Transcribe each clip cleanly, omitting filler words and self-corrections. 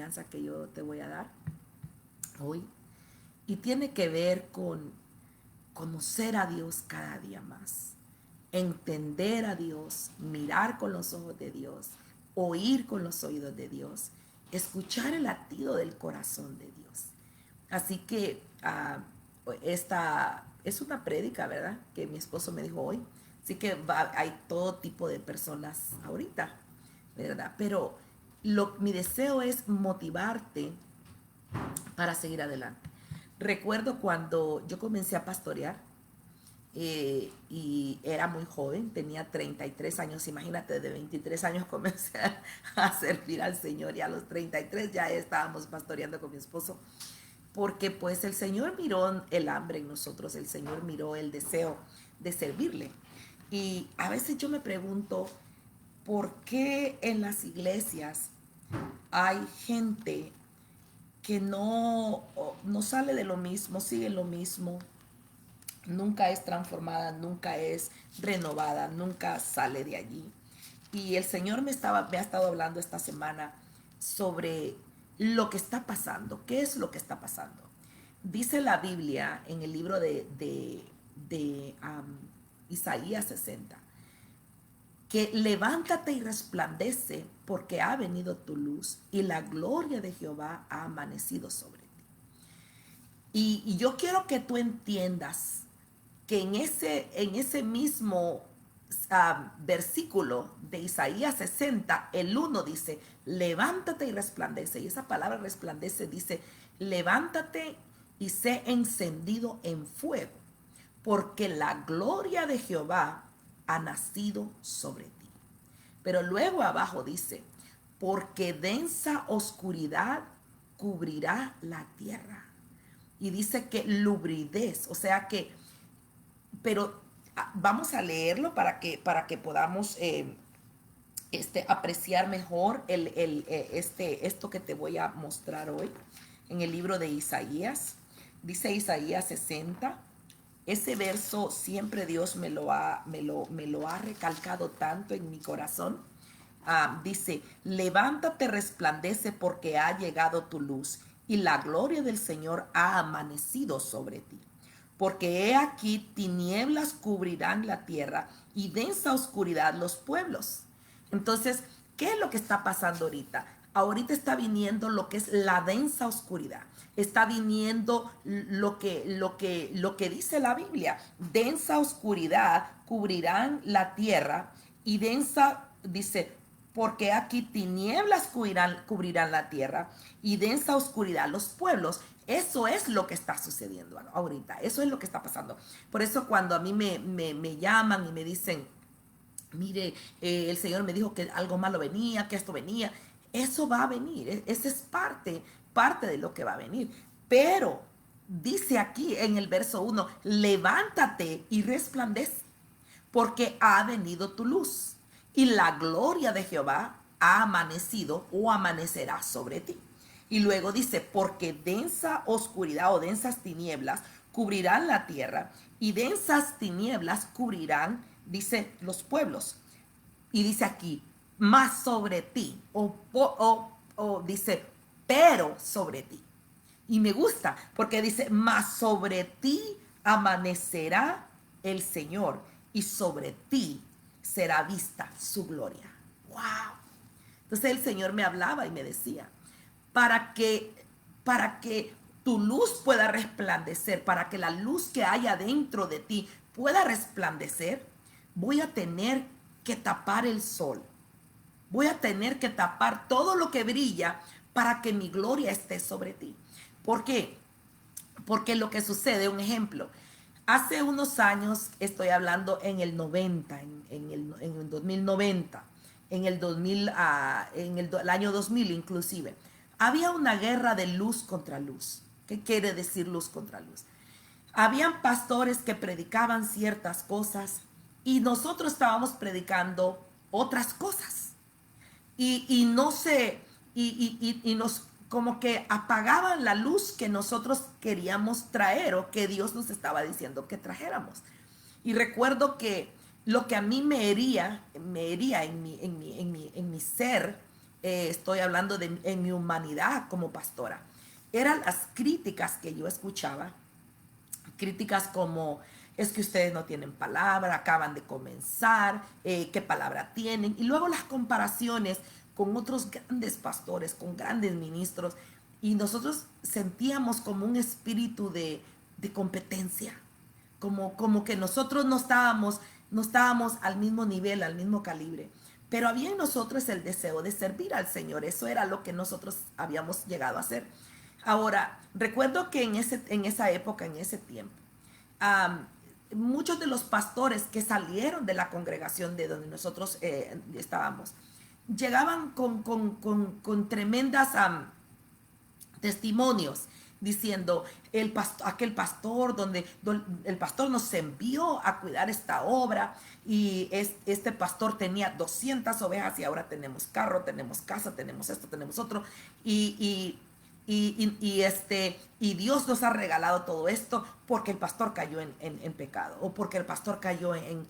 enseñanza que yo te voy a dar hoy. Y tiene que ver con conocer a Dios cada día más, entender a Dios, mirar con los ojos de Dios, oír con los oídos de Dios, escuchar el latido del corazón de Dios. Así que esta es una prédica, ¿verdad? Que mi esposo me dijo hoy. Así que hay todo tipo de personas ahorita, ¿verdad? Pero mi deseo es motivarte para seguir adelante. Recuerdo cuando yo comencé a pastorear, y era muy joven, tenía 33 años, imagínate, de 23 años comencé a servir al Señor y a los 33 ya estábamos pastoreando con mi esposo, porque pues el Señor miró el hambre en nosotros, el Señor miró el deseo de servirle. Y a veces yo me pregunto, ¿por qué en las iglesias hay gente que no sale de lo mismo, sigue lo mismo, nunca es transformada, nunca es renovada, nunca sale de allí? Y el Señor me ha estado hablando esta semana sobre lo que está pasando. ¿Qué es lo que está pasando? Dice la Biblia en el libro de Isaías 60, que levántate y resplandece porque ha venido tu luz y la gloria de Jehová ha amanecido sobre ti. Y yo quiero que tú entiendas que en ese mismo versículo de Isaías 60, el 1 dice, levántate y resplandece. Y esa palabra resplandece dice, levántate y sé encendido en fuego, porque la gloria de Jehová ha nacido sobre ti. Pero luego abajo dice, porque densa oscuridad cubrirá la tierra. Y dice que lubridez, o sea que, pero vamos a leerlo para que podamos apreciar mejor esto que te voy a mostrar hoy en el libro de Isaías. Dice Isaías 60. Ese verso siempre Dios me lo ha recalcado tanto en mi corazón. Dice, levántate, resplandece porque ha llegado tu luz y la gloria del Señor ha amanecido sobre ti. Porque he aquí tinieblas cubrirán la tierra y densa oscuridad los pueblos. Entonces, ¿qué es lo que está pasando ahorita? Ahorita está viniendo lo que es la densa oscuridad. Está viniendo lo que dice la Biblia. Densa oscuridad cubrirán la tierra y densa, dice, porque aquí tinieblas cubrirán la tierra y densa oscuridad los pueblos. Eso es lo que está sucediendo ahorita. Eso es lo que está pasando. Por eso cuando a mí me llaman y me dicen, mire, el Señor me dijo que algo malo venía, que esto venía. Eso va a venir. Esa es parte de lo que va a venir. Pero dice aquí en el verso 1, levántate y resplandece, porque ha venido tu luz y la gloria de Jehová ha amanecido o amanecerá sobre ti. Y luego dice, porque densa oscuridad o densas tinieblas cubrirán la tierra y densas tinieblas cubrirán, dice, los pueblos. Y dice aquí, más sobre ti, o dice, pero sobre ti. Y me gusta porque dice, más sobre ti amanecerá el Señor y sobre ti será vista su gloria. ¡Wow! Entonces el Señor me hablaba y me decía, para que tu luz pueda resplandecer, para que la luz que hay adentro de ti pueda resplandecer, voy a tener que tapar el sol. Voy a tener que tapar todo lo que brilla para que mi gloria esté sobre ti. ¿Por qué? Porque lo que sucede, un ejemplo, hace unos años, estoy hablando en el 90, en el 2090, en el año 2000 inclusive, había una guerra de luz contra luz. ¿Qué quiere decir luz contra luz? Habían pastores que predicaban ciertas cosas y nosotros estábamos predicando otras cosas. Y no sé, y nos como que apagaban la luz que nosotros queríamos traer o que Dios nos estaba diciendo que trajéramos. Y recuerdo que lo que a mí me hería en mi ser estoy hablando de en mi humanidad como pastora, eran las críticas que yo escuchaba, críticas como es que ustedes no tienen palabra, acaban de comenzar, qué palabra tienen, y luego las comparaciones con otros grandes pastores, con grandes ministros, y nosotros sentíamos como un espíritu de competencia, como que nosotros no estábamos al mismo nivel, al mismo calibre. Pero había en nosotros el deseo de servir al Señor. Eso era lo que nosotros habíamos llegado a hacer. Ahora, recuerdo que en esa época, en ese tiempo, um, muchos de los pastores que salieron de la congregación de donde nosotros estábamos, llegaban con tremendas testimonios diciendo aquel pastor donde el pastor nos envió a cuidar esta obra y este pastor tenía 200 ovejas y ahora tenemos carro, tenemos casa, tenemos esto, tenemos otro y, y Dios nos ha regalado todo esto porque el pastor cayó en pecado o porque el pastor cayó en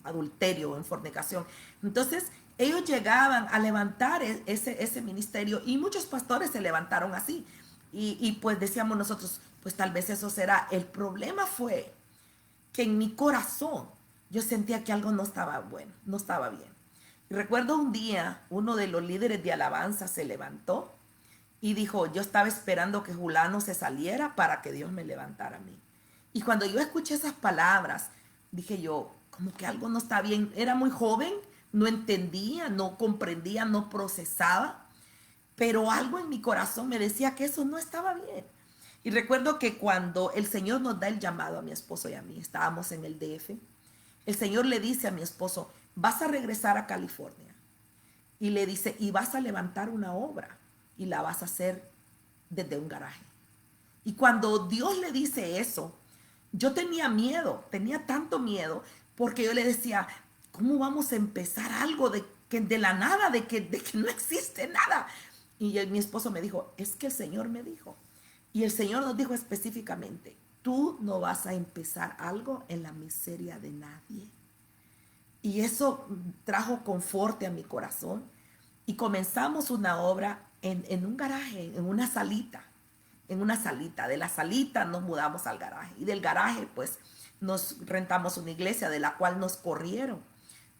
adulterio, en fornicación. Entonces ellos llegaban a levantar ese ministerio y muchos pastores se levantaron así. Y pues decíamos nosotros, pues tal vez eso será. El problema fue que en mi corazón yo sentía que algo no estaba bueno, no estaba bien. Y recuerdo un día, uno de los líderes de alabanza se levantó y dijo, yo estaba esperando que Julano se saliera para que Dios me levantara a mí. Y cuando yo escuché esas palabras, dije yo, como que algo no está bien. Era muy joven, no entendía, no comprendía, no procesaba, pero algo en mi corazón me decía que eso no estaba bien. Y recuerdo que cuando el Señor nos da el llamado a mi esposo y a mí, estábamos en el DF, el Señor le dice a mi esposo, vas a regresar a California. Y le dice, y vas a levantar una obra y la vas a hacer desde un garaje. Y cuando Dios le dice eso, yo tenía miedo, tenía tanto miedo, porque yo le decía, ¿cómo vamos a empezar algo de la nada, de que no existe nada? Y mi esposo me dijo, es que el Señor me dijo. Y el Señor nos dijo específicamente, tú no vas a empezar algo en la miseria de nadie. Y eso trajo confort a mi corazón. Y comenzamos una obra en un garaje, en una salita. En una salita. De la salita nos mudamos al garaje. Y del garaje, pues, nos rentamos una iglesia de la cual nos corrieron.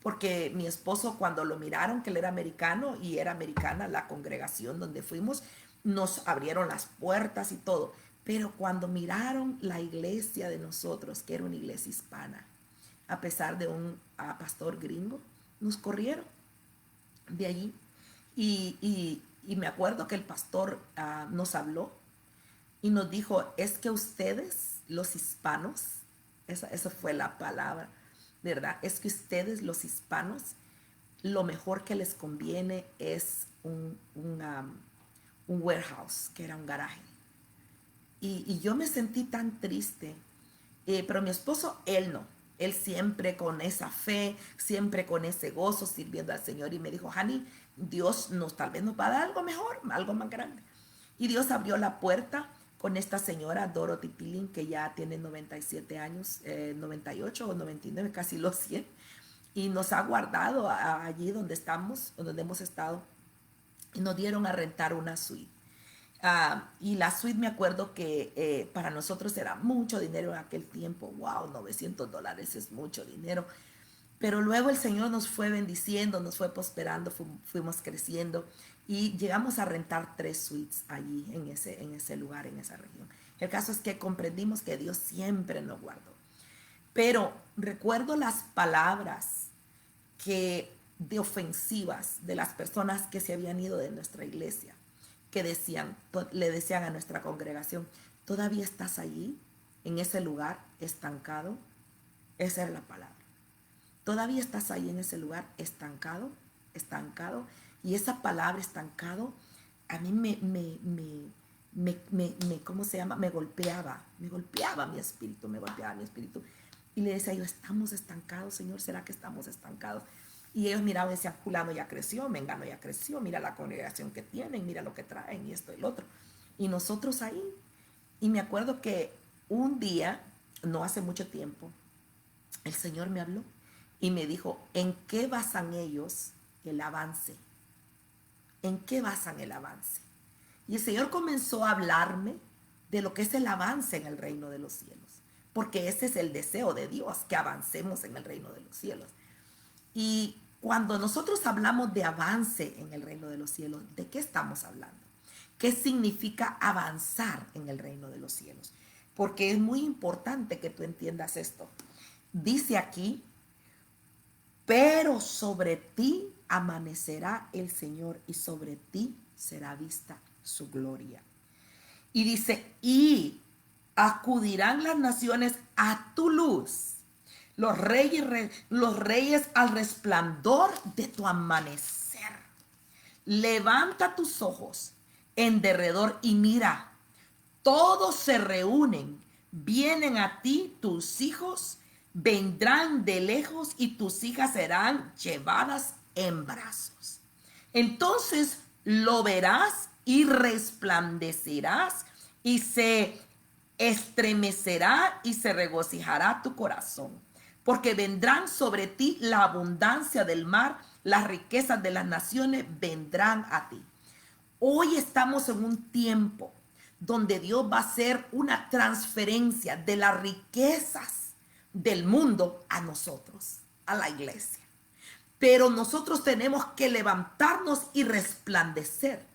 Porque mi esposo, cuando lo miraron, que él era americano y era americana la congregación donde fuimos, nos abrieron las puertas y todo. Pero cuando miraron la iglesia de nosotros, que era una iglesia hispana, a pesar de un pastor gringo, nos corrieron de allí. Y me acuerdo que el pastor nos habló y nos dijo, es que ustedes, los hispanos, esa fue la palabra, ¿verdad? Es que ustedes, los hispanos, lo mejor que les conviene es un warehouse, que era un garaje. Y yo me sentí tan triste, pero mi esposo, él no. Él siempre con esa fe, siempre con ese gozo, sirviendo al Señor. Y me dijo, Hani, Dios tal vez nos va a dar algo mejor, algo más grande. Y Dios abrió la puerta con esta señora, Dorothy Pilling, que ya tiene 97 años, 98 o 99, casi los 100. Y nos ha guardado allí donde estamos, donde hemos estado. Y nos dieron a rentar una suite. Y la suite, me acuerdo que para nosotros era mucho dinero en aquel tiempo. Wow, $900 es mucho dinero. Pero luego el Señor nos fue bendiciendo, nos fue prosperando, fuimos creciendo y llegamos a rentar 3 suites allí en ese lugar, en esa región. El caso es que comprendimos que Dios siempre nos guardó. Pero recuerdo las palabras de ofensivas de las personas que se habían ido de nuestra iglesia, que le decían a nuestra congregación, ¿todavía estás allí, en ese lugar, estancado? Esa era la palabra. Todavía estás ahí en ese lugar, estancado. Y esa palabra estancado, a mí ¿cómo se llama? Me golpeaba mi espíritu, Y le decía yo, estamos estancados, Señor, ¿será que estamos estancados? Y ellos miraban y decían, fulano ya creció, mengano ya creció, mira la congregación que tienen, mira lo que traen y esto y lo otro. Y nosotros ahí. Y me acuerdo que un día, no hace mucho tiempo, el Señor me habló y me dijo, ¿en qué basan ellos el avance? ¿En qué basan el avance? Y el Señor comenzó a hablarme de lo que es el avance en el reino de los cielos, porque ese es el deseo de Dios, que avancemos en el reino de los cielos. Y cuando nosotros hablamos de avance en el reino de los cielos, ¿de qué estamos hablando? ¿Qué significa avanzar en el reino de los cielos? Porque es muy importante que tú entiendas esto. Dice aquí, pero sobre ti amanecerá el Señor y sobre ti será vista su gloria. Y dice, y acudirán las naciones a tu luz, los reyes al resplandor de tu amanecer. Levanta tus ojos en derredor y mira, todos se reúnen, vienen a ti tus hijos, vendrán de lejos y tus hijas serán llevadas en brazos. Entonces lo verás y resplandecerás y se estremecerá y se regocijará tu corazón, porque vendrán sobre ti la abundancia del mar, las riquezas de las naciones vendrán a ti. Hoy estamos en un tiempo donde Dios va a hacer una transferencia de las riquezas del mundo a nosotros, a la iglesia. Pero nosotros tenemos que levantarnos y resplandecer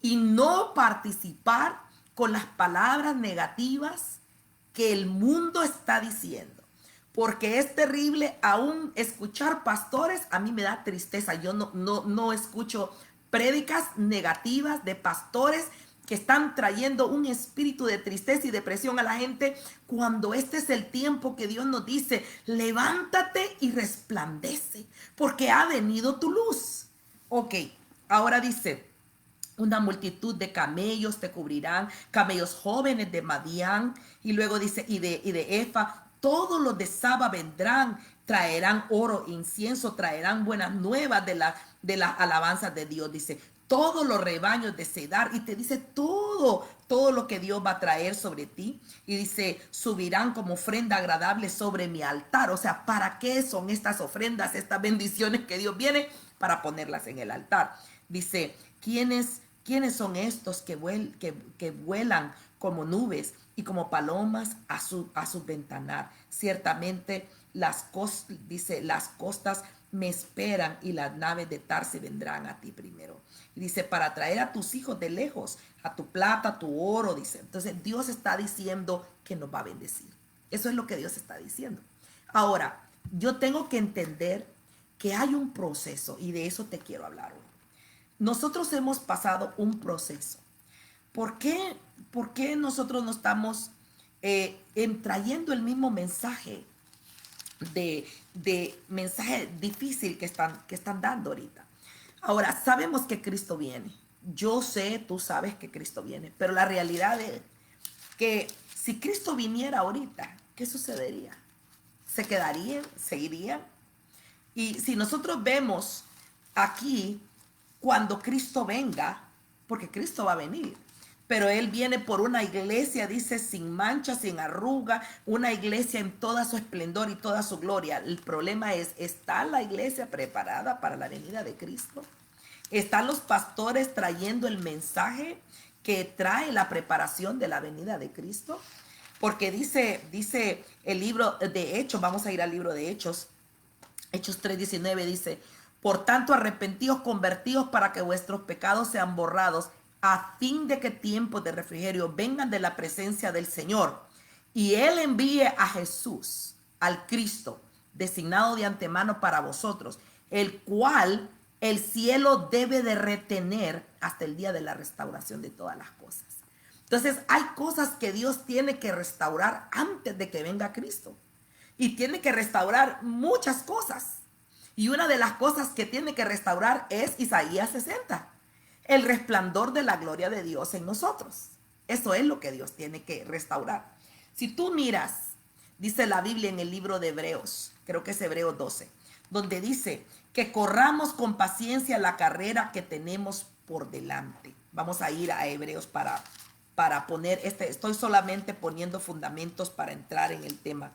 y no participar con las palabras negativas que el mundo está diciendo. Porque es terrible aún escuchar pastores, a mí me da tristeza. Yo no escucho prédicas negativas de pastores que están trayendo un espíritu de tristeza y depresión a la gente, cuando este es el tiempo que Dios nos dice, levántate y resplandece, porque ha venido tu luz. Ok, ahora dice, una multitud de camellos te cubrirán, camellos jóvenes de Madián, y luego dice, y de Efa, todos los de Saba vendrán, traerán oro, incienso, traerán buenas nuevas de las alabanzas de Dios, dice, todos los rebaños de Cedar, y te dice todo lo que Dios va a traer sobre ti, y dice, subirán como ofrenda agradable sobre mi altar. O sea, ¿para qué son estas ofrendas, estas bendiciones que Dios viene? Para ponerlas en el altar. Dice, ¿quiénes son estos que vuelan como nubes y como palomas a su ventanar? Ciertamente las costas me esperan y las naves de Tarse vendrán a ti primero. Y dice, para traer a tus hijos de lejos, a tu plata, a tu oro, dice. Entonces Dios está diciendo que nos va a bendecir. Eso es lo que Dios está diciendo. Ahora, yo tengo que entender que hay un proceso y de eso te quiero hablar hoy. Nosotros hemos pasado un proceso. ¿Por qué nosotros no estamos trayendo el mismo mensaje de mensaje difícil que están dando ahorita? Ahora, sabemos que Cristo viene. Yo sé, tú sabes que Cristo viene, pero la realidad es que si Cristo viniera ahorita, ¿qué sucedería? ¿Se quedarían? ¿Seguirían? Y si nosotros vemos aquí, cuando Cristo venga, porque Cristo va a venir, pero Él viene por una iglesia, dice, sin mancha, sin arruga, una iglesia en toda su esplendor y toda su gloria. El problema es, ¿está la iglesia preparada para la venida de Cristo? ¿Están los pastores trayendo el mensaje que trae la preparación de la venida de Cristo? Porque dice el libro de Hechos, vamos a ir al libro de Hechos, Hechos 3:19 dice, por tanto arrepentíos, convertíos para que vuestros pecados sean borrados, a fin de que tiempos de refrigerio vengan de la presencia del Señor, y Él envíe a Jesús, al Cristo, designado de antemano para vosotros, el cual el cielo debe de retener hasta el día de la restauración de todas las cosas. Entonces hay cosas que Dios tiene que restaurar antes de que venga Cristo. Y tiene que restaurar muchas cosas. Y una de las cosas que tiene que restaurar es Isaías 60. El resplandor de la gloria de Dios en nosotros. Eso es lo que Dios tiene que restaurar. Si tú miras, dice la Biblia en el libro de Hebreos, creo que es Hebreos 12, donde dice que corramos con paciencia la carrera que tenemos por delante. Vamos a ir a Hebreos para poner, estoy solamente poniendo fundamentos para entrar en el tema.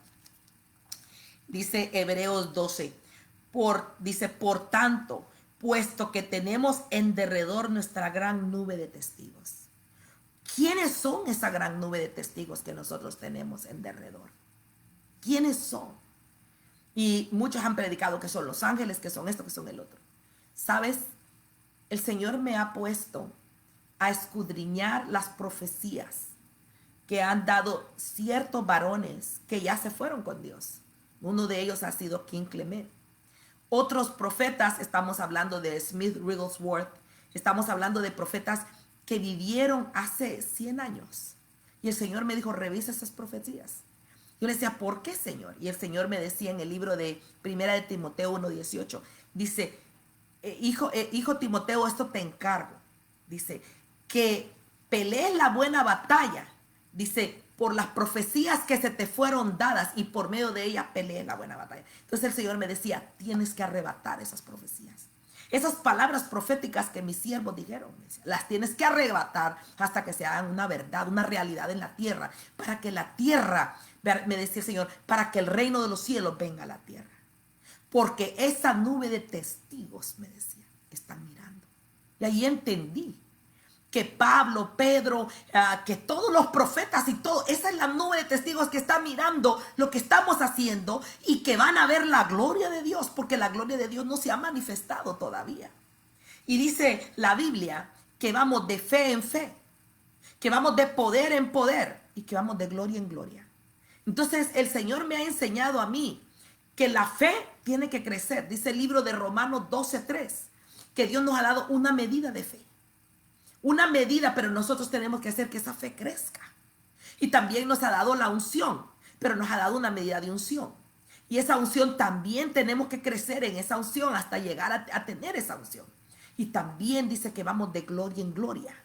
Dice Hebreos 12, por tanto, puesto que tenemos en derredor nuestra gran nube de testigos. ¿Quiénes son esa gran nube de testigos que nosotros tenemos en derredor? ¿Quiénes son? Y muchos han predicado que son los ángeles, que son esto, que son el otro. ¿Sabes? El Señor me ha puesto a escudriñar las profecías que han dado ciertos varones que ya se fueron con Dios. Uno de ellos ha sido King Clement. Otros profetas, estamos hablando de Smith Wigglesworth, estamos hablando de profetas que vivieron hace 100 años. Y el Señor me dijo, revisa esas profecías. Yo le decía, ¿por qué, Señor? Y el Señor me decía en el libro de Primera de Timoteo 1:18, dice, hijo Timoteo, esto te encargo. Dice, que pelees la buena batalla. Dice, por las profecías que se te fueron dadas y por medio de ellas pelees la buena batalla. Entonces el Señor me decía, tienes que arrebatar esas profecías. Esas palabras proféticas que mis siervos dijeron, las tienes que arrebatar hasta que se hagan una verdad, una realidad en la tierra. Para que la tierra, me decía el Señor, para que el reino de los cielos venga a la tierra. Porque esa nube de testigos, me decía, están mirando. Y ahí entendí que Pablo, Pedro, que todos los profetas y todo, esa es la nube de testigos que está mirando lo que estamos haciendo y que van a ver la gloria de Dios, porque la gloria de Dios no se ha manifestado todavía. Y dice la Biblia que vamos de fe en fe, que vamos de poder en poder y que vamos de gloria en gloria. Entonces el Señor me ha enseñado a mí que la fe tiene que crecer. Dice el libro de Romanos 12:3, que Dios nos ha dado una medida de fe. Una medida, pero nosotros tenemos que hacer que esa fe crezca. Y también nos ha dado la unción, pero nos ha dado una medida de unción. Y esa unción también tenemos que crecer en esa unción hasta llegar a tener esa unción. Y también dice que vamos de gloria en gloria.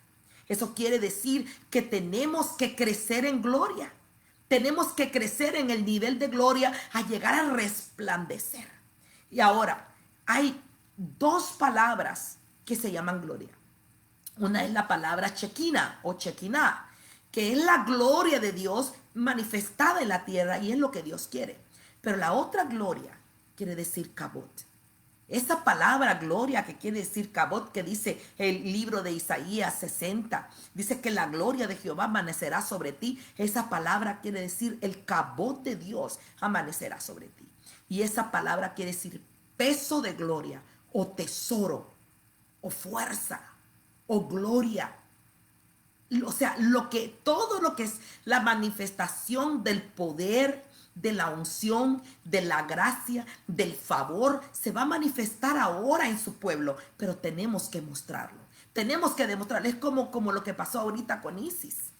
Eso quiere decir que tenemos que crecer en gloria. Tenemos que crecer en el nivel de gloria a llegar a resplandecer. Y ahora, hay dos palabras que se llaman gloria. Una es la palabra Shekinah o Shekinah, que es la gloria de Dios manifestada en la tierra y es lo que Dios quiere. Pero la otra gloria quiere decir Kabod. Esa palabra gloria que quiere decir Kabod, que dice el libro de Isaías 60, dice que la gloria de Jehová amanecerá sobre ti. Esa palabra quiere decir el Kabod de Dios amanecerá sobre ti. Y esa palabra quiere decir peso de gloria o tesoro o fuerza o gloria. O sea, todo lo que es la manifestación del poder, de la unción, de la gracia, del favor, se va a manifestar ahora en su pueblo, pero tenemos que mostrarlo. Tenemos que demostrarlo. Es como lo que pasó ahorita con Isis.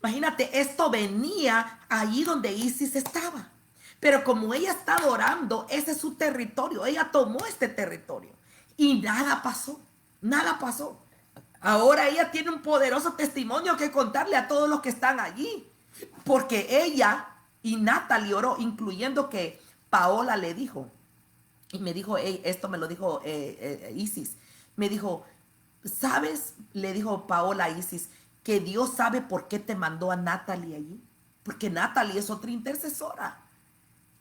Imagínate, esto venía allí donde Isis estaba. Pero como ella está adorando, ese es su territorio. Ella tomó este territorio y nada pasó. Nada pasó. Ahora ella tiene un poderoso testimonio que contarle a todos los que están allí. Porque ella y Natalie oró, incluyendo que Paola le dijo, y me dijo, esto me lo dijo Isis, me dijo, ¿sabes? Le dijo Paola a Isis, que Dios sabe por qué te mandó a Natalie allí. Porque Natalie es otra intercesora.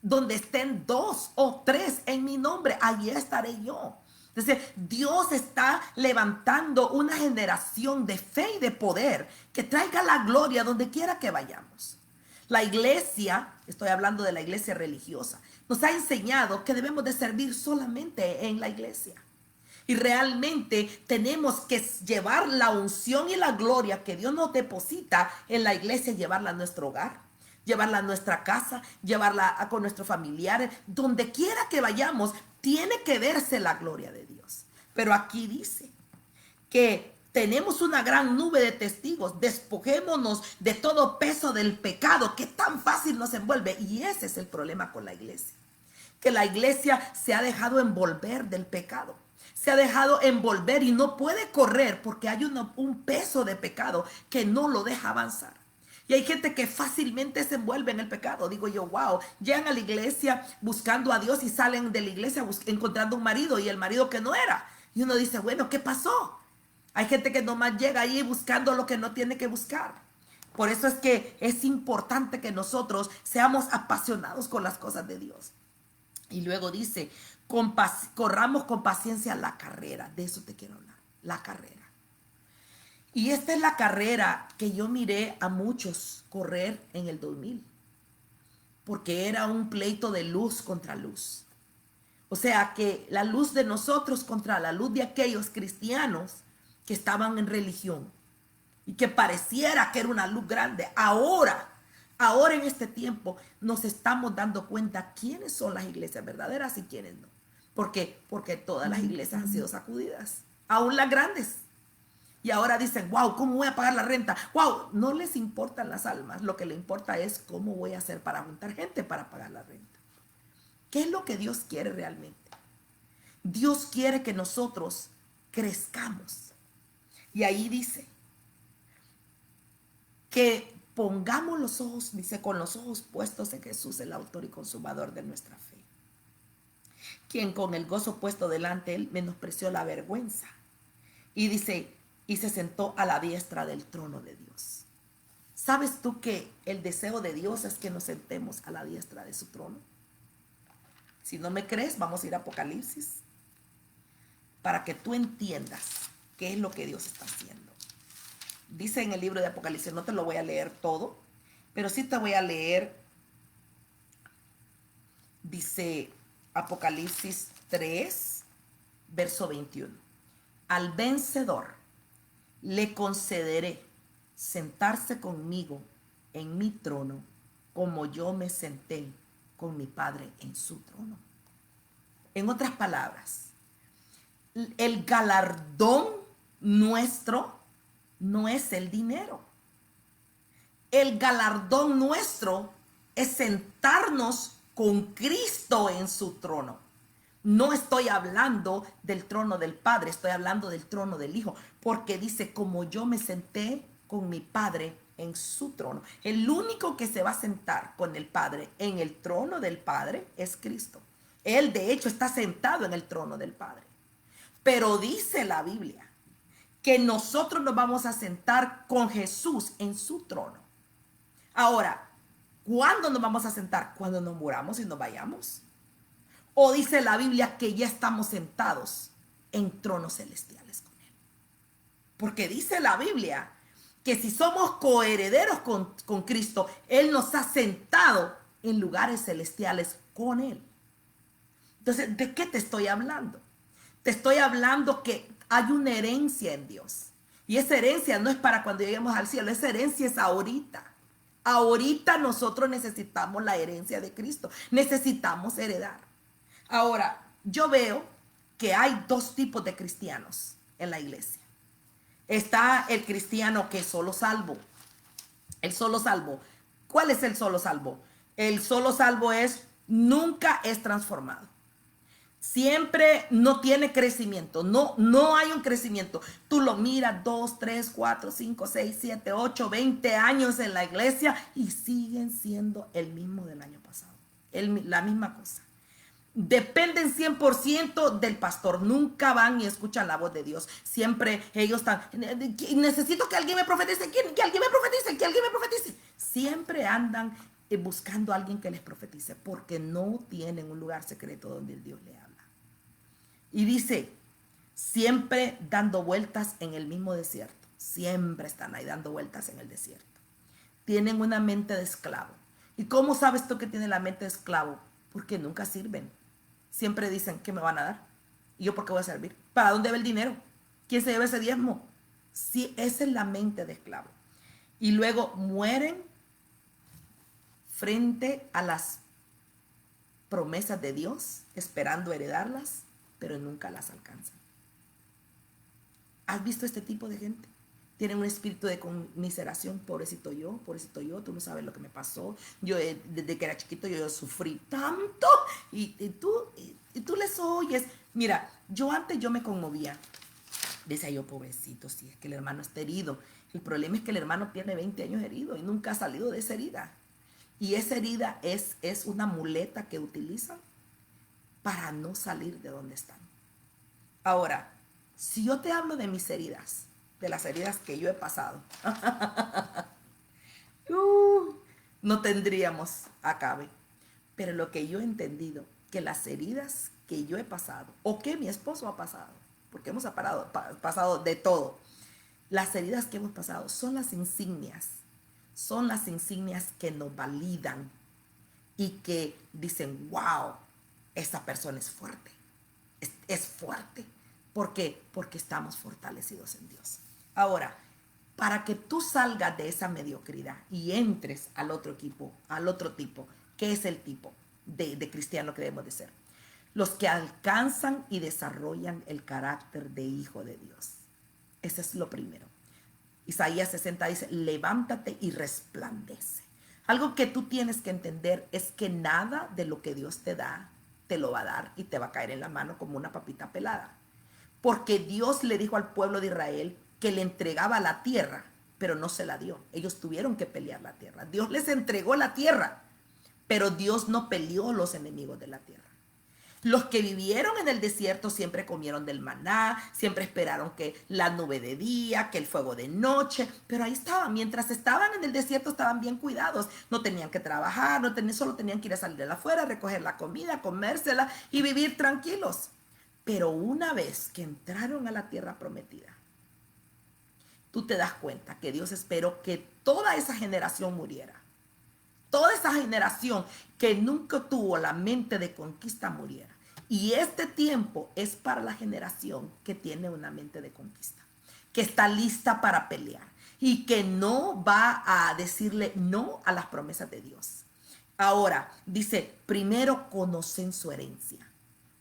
Donde estén 2 o 3 en mi nombre, allí estaré yo. Entonces, Dios está levantando una generación de fe y de poder que traiga la gloria donde quiera que vayamos. La iglesia, estoy hablando de la iglesia religiosa, nos ha enseñado que debemos de servir solamente en la iglesia. Y realmente tenemos que llevar la unción y la gloria que Dios nos deposita en la iglesia, llevarla a nuestro hogar, llevarla a nuestra casa, llevarla con nuestros familiares, donde quiera que vayamos, tiene que verse la gloria de Dios. Pero aquí dice que tenemos una gran nube de testigos, despojémonos de todo peso del pecado que tan fácil nos envuelve. Y ese es el problema con la iglesia, que la iglesia se ha dejado envolver del pecado. Se ha dejado envolver y no puede correr porque hay un peso de pecado que no lo deja avanzar. Y hay gente que fácilmente se envuelve en el pecado. Digo yo, wow, llegan a la iglesia buscando a Dios y salen de la iglesia encontrando un marido y el marido que no era. Y uno dice, bueno, ¿qué pasó? Hay gente que nomás llega ahí buscando lo que no tiene que buscar. Por eso es que es importante que nosotros seamos apasionados con las cosas de Dios. Y luego dice, corramos con paciencia la carrera. De eso te quiero hablar, la carrera. Y esta es la carrera que yo miré a muchos correr en el 2000, porque era un pleito de luz contra luz. O sea que la luz de nosotros contra la luz de aquellos cristianos que estaban en religión y que pareciera que era una luz grande. Ahora en este tiempo nos estamos dando cuenta quiénes son las iglesias verdaderas y quiénes no. ¿Por qué? Porque todas las iglesias han sido sacudidas, aún las grandes. Y ahora dicen, wow, ¿cómo voy a pagar la renta? Wow, no les importan las almas, lo que les importa es cómo voy a hacer para juntar gente para pagar la renta. ¿Qué es lo que Dios quiere realmente? Dios quiere que nosotros crezcamos. Y ahí dice que pongamos los ojos, dice, con los ojos puestos en Jesús, el autor y consumador de nuestra fe, quien con el gozo puesto delante de él menospreció la vergüenza. Y dice, y se sentó a la diestra del trono de Dios. ¿Sabes tú que el deseo de Dios es que nos sentemos a la diestra de su trono? Si no me crees, vamos a ir a Apocalipsis para que tú entiendas qué es lo que Dios está haciendo. Dice en el libro de Apocalipsis, no te lo voy a leer todo, pero sí te voy a leer, dice Apocalipsis 3, verso 21. Al vencedor le concederé sentarse conmigo en mi trono, como yo me senté con mi Padre en su trono. En otras palabras, el galardón nuestro no es el dinero. El galardón nuestro es sentarnos con Cristo en su trono. No estoy hablando del trono del Padre, estoy hablando del trono del Hijo, porque dice, como yo me senté con mi Padre en su trono. El único que se va a sentar con el Padre en el trono del Padre es Cristo. Él de hecho está sentado en el trono del Padre. Pero dice la Biblia que nosotros nos vamos a sentar con Jesús en su trono. Ahora, ¿cuándo nos vamos a sentar? Cuando nos muramos y nos vayamos. O dice la Biblia que ya estamos sentados en tronos celestiales con Él. Porque dice la Biblia que si somos coherederos con Cristo, Él nos ha sentado en lugares celestiales con Él. Entonces, ¿de qué te estoy hablando? Te estoy hablando que hay una herencia en Dios. Y esa herencia no es para cuando lleguemos al cielo, esa herencia es ahorita. Ahorita nosotros necesitamos la herencia de Cristo. Necesitamos heredar. Ahora, yo veo que hay dos tipos de cristianos en la iglesia. Está el cristiano que es solo salvo. El solo salvo. ¿Cuál es el solo salvo? El solo salvo nunca es transformado. Siempre no tiene crecimiento, no hay un crecimiento. Tú lo miras 2, 3, 4, 5, 6, 7, 8, 20 años en la iglesia y siguen siendo el mismo del año pasado. La misma cosa. Dependen 100% del pastor. Nunca van y escuchan la voz de Dios. Siempre ellos están, necesito que alguien me profetice, que alguien me profetice, que alguien me profetice. Siempre andan buscando a alguien que les profetice porque no tienen un lugar secreto donde Dios le habla. Y dice, siempre dando vueltas en el mismo desierto. Siempre están ahí dando vueltas en el desierto. Tienen una mente de esclavo. ¿Y cómo sabes tú que tienen la mente de esclavo? Porque nunca sirven. Siempre dicen, ¿qué me van a dar? ¿Y yo por qué voy a servir? ¿Para dónde va el dinero? ¿Quién se lleva ese diezmo? Sí, esa es la mente de esclavo. Y luego mueren frente a las promesas de Dios, esperando heredarlas, pero nunca las alcanzan. ¿Has visto este tipo de gente? Tienen un espíritu de conmiseración, pobrecito yo, tú no sabes lo que me pasó. Yo desde que era chiquito yo sufrí tanto y tú les oyes. Mira, antes yo me conmovía. Decía yo, pobrecito, si es que el hermano está herido. El problema es que el hermano tiene 20 años herido y nunca ha salido de esa herida. Y esa herida es una muleta que utilizan para no salir de donde están. Ahora, si yo te hablo de mis heridas, de las heridas que yo he pasado, no tendríamos acabe. Pero lo que yo he entendido, que las heridas que yo he pasado o que mi esposo ha pasado, porque hemos pasado de todo. Las heridas que hemos pasado son las insignias que nos validan y que dicen, wow, esta persona es fuerte, es fuerte. ¿Por qué? Porque estamos fortalecidos en Dios. Ahora, para que tú salgas de esa mediocridad y entres al otro equipo, al otro tipo, ¿qué es el tipo de cristiano que debemos de ser? Los que alcanzan y desarrollan el carácter de hijo de Dios. Ese es lo primero. Isaías 60 dice, levántate y resplandece. Algo que tú tienes que entender es que nada de lo que Dios te da, te lo va a dar y te va a caer en la mano como una papita pelada. Porque Dios le dijo al pueblo de Israel que le entregaba la tierra, pero no se la dio. Ellos tuvieron que pelear la tierra. Dios les entregó la tierra, pero Dios no peleó los enemigos de la tierra. Los que vivieron en el desierto siempre comieron del maná, siempre esperaron que la nube de día, que el fuego de noche, pero ahí estaban. Mientras estaban en el desierto estaban bien cuidados. No tenían que trabajar, solo tenían que ir a salir de afuera, recoger la comida, comérsela y vivir tranquilos. Pero una vez que entraron a la tierra prometida, tú te das cuenta que Dios esperó que toda esa generación muriera. Toda esa generación que nunca tuvo la mente de conquista muriera. Y este tiempo es para la generación que tiene una mente de conquista, que está lista para pelear y que no va a decirle no a las promesas de Dios. Ahora, dice, primero conocen su herencia,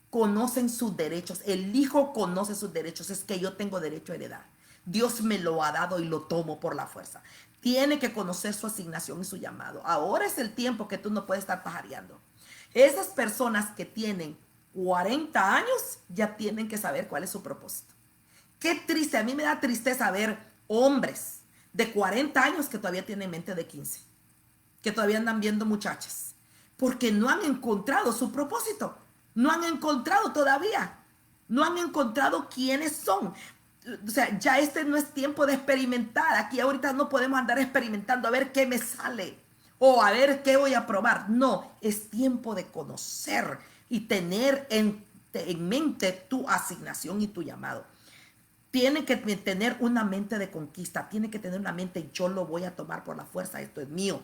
conocen sus derechos. El hijo conoce sus derechos, es que yo tengo derecho a heredar. Dios me lo ha dado y lo tomo por la fuerza. Tiene que conocer su asignación y su llamado. Ahora es el tiempo que tú no puedes estar pajareando. Esas personas que tienen 40 años ya tienen que saber cuál es su propósito. Qué triste, a mí me da tristeza ver hombres de 40 años que todavía tienen mente de 15, que todavía andan viendo muchachas, porque no han encontrado su propósito, no han encontrado todavía, no han encontrado quiénes son. O sea, ya este no es tiempo de experimentar. Aquí ahorita no podemos andar experimentando a ver qué me sale o a ver qué voy a probar. No, es tiempo de conocer y tener en mente tu asignación y tu llamado. Tiene que tener una mente de conquista, tiene que tener una mente, yo lo voy a tomar por la fuerza, esto es mío.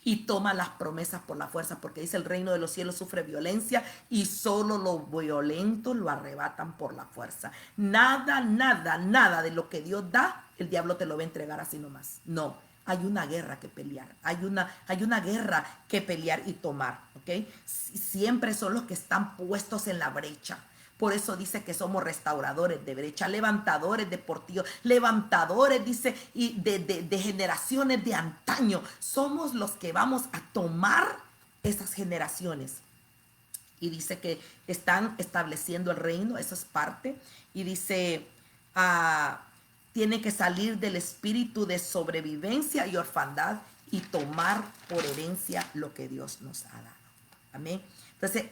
Y toma las promesas por la fuerza, porque dice el reino de los cielos sufre violencia y solo los violentos lo arrebatan por la fuerza. Nada, nada, nada de lo que Dios da, el diablo te lo va a entregar así nomás. No, hay una guerra que pelear, hay una guerra que pelear y tomar, ¿ok? Siempre son los que están puestos en la brecha. Por eso dice que somos restauradores de brecha, levantadores de portillo, levantadores, dice, y de generaciones de antaño. Somos los que vamos a tomar esas generaciones. Y dice que están estableciendo el reino, eso es parte. Y dice, tiene que salir del espíritu de sobrevivencia y orfandad y tomar por herencia lo que Dios nos ha dado. Amén. Entonces,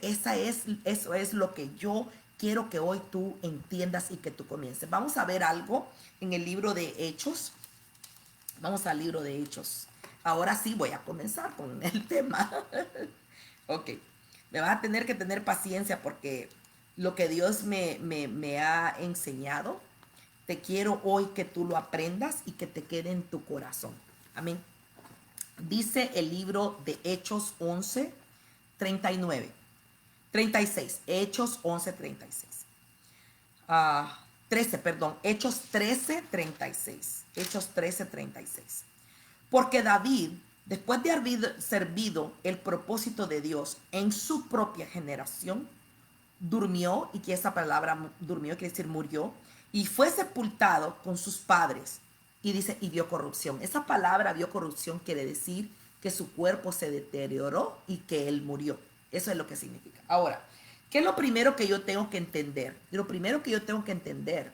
eso es lo que yo quiero que hoy tú entiendas y que tú comiences. Vamos a ver algo en el libro de Hechos. Vamos al libro de Hechos. Ahora sí voy a comenzar con el tema. Ok. Me vas a tener que tener paciencia porque lo que Dios me ha enseñado, te quiero hoy que tú lo aprendas y que te quede en tu corazón. Amén. Dice el libro de Hechos 11, 39. 36, Hechos 11, 36. 13, perdón, Hechos 13, 36. Hechos 13, 36. Porque David, después de haber servido el propósito de Dios en su propia generación, durmió, y que esa palabra durmió quiere decir murió, y fue sepultado con sus padres. Y dice, y vio corrupción. Esa palabra vio corrupción quiere decir que su cuerpo se deterioró y que él murió. Eso es lo que significa. Ahora, ¿qué es lo primero que yo tengo que entender? Lo primero que yo tengo que entender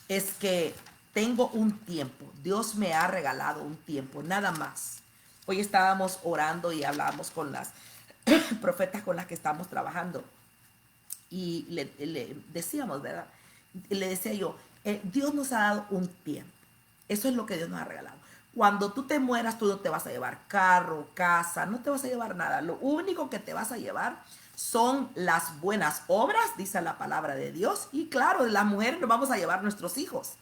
es que tengo un tiempo. Dios me ha regalado un tiempo, nada más. Hoy estábamos orando y hablábamos con las profetas con las que estamos trabajando. Y le decíamos, ¿verdad? Le decía yo, Dios nos ha dado un tiempo. Eso es lo que Dios nos ha regalado. Cuando tú te mueras, tú no te vas a llevar carro, casa, no te vas a llevar nada. Lo único que te vas a llevar son las buenas obras, dice la palabra de Dios. Y claro, las mujeres nos vamos a llevar nuestros hijos,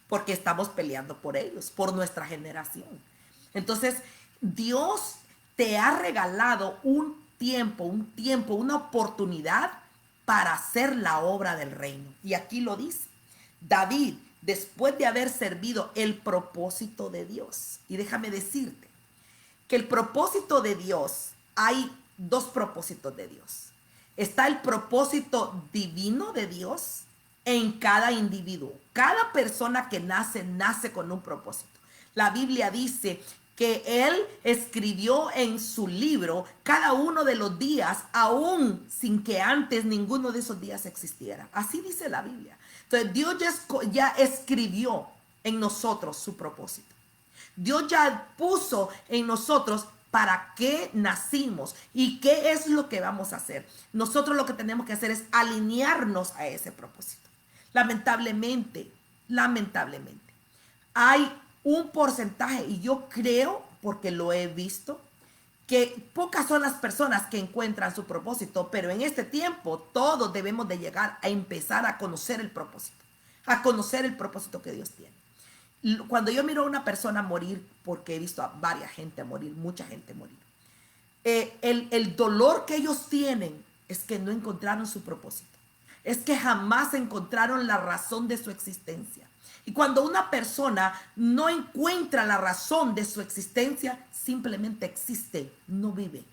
porque estamos peleando por ellos, por nuestra generación. Entonces, Dios te ha regalado un tiempo, una oportunidad para hacer la obra del reino. Y aquí lo dice David, después de haber servido el propósito de Dios. Y déjame decirte que el propósito de Dios, hay dos propósitos de Dios. Está el propósito divino de Dios en cada individuo. Cada persona que nace, nace con un propósito. La Biblia dice que Él escribió en su libro cada uno de los días, aún sin que antes ninguno de esos días existiera. Así dice la Biblia. Entonces Dios ya escribió en nosotros su propósito. Dios ya puso en nosotros para qué nacimos y qué es lo que vamos a hacer. Nosotros lo que tenemos que hacer es alinearnos a ese propósito. Lamentablemente, hay un porcentaje, y yo creo, porque lo he visto, que pocas son las personas que encuentran su propósito, pero en este tiempo todos debemos de llegar a empezar a conocer el propósito que Dios tiene. Cuando yo miro a una persona morir, porque he visto a varias gente morir, mucha gente morir, el dolor que ellos tienen es que no encontraron su propósito, es que jamás encontraron la razón de su existencia. Y cuando una persona no encuentra la razón de su existencia, simplemente existe, no vive.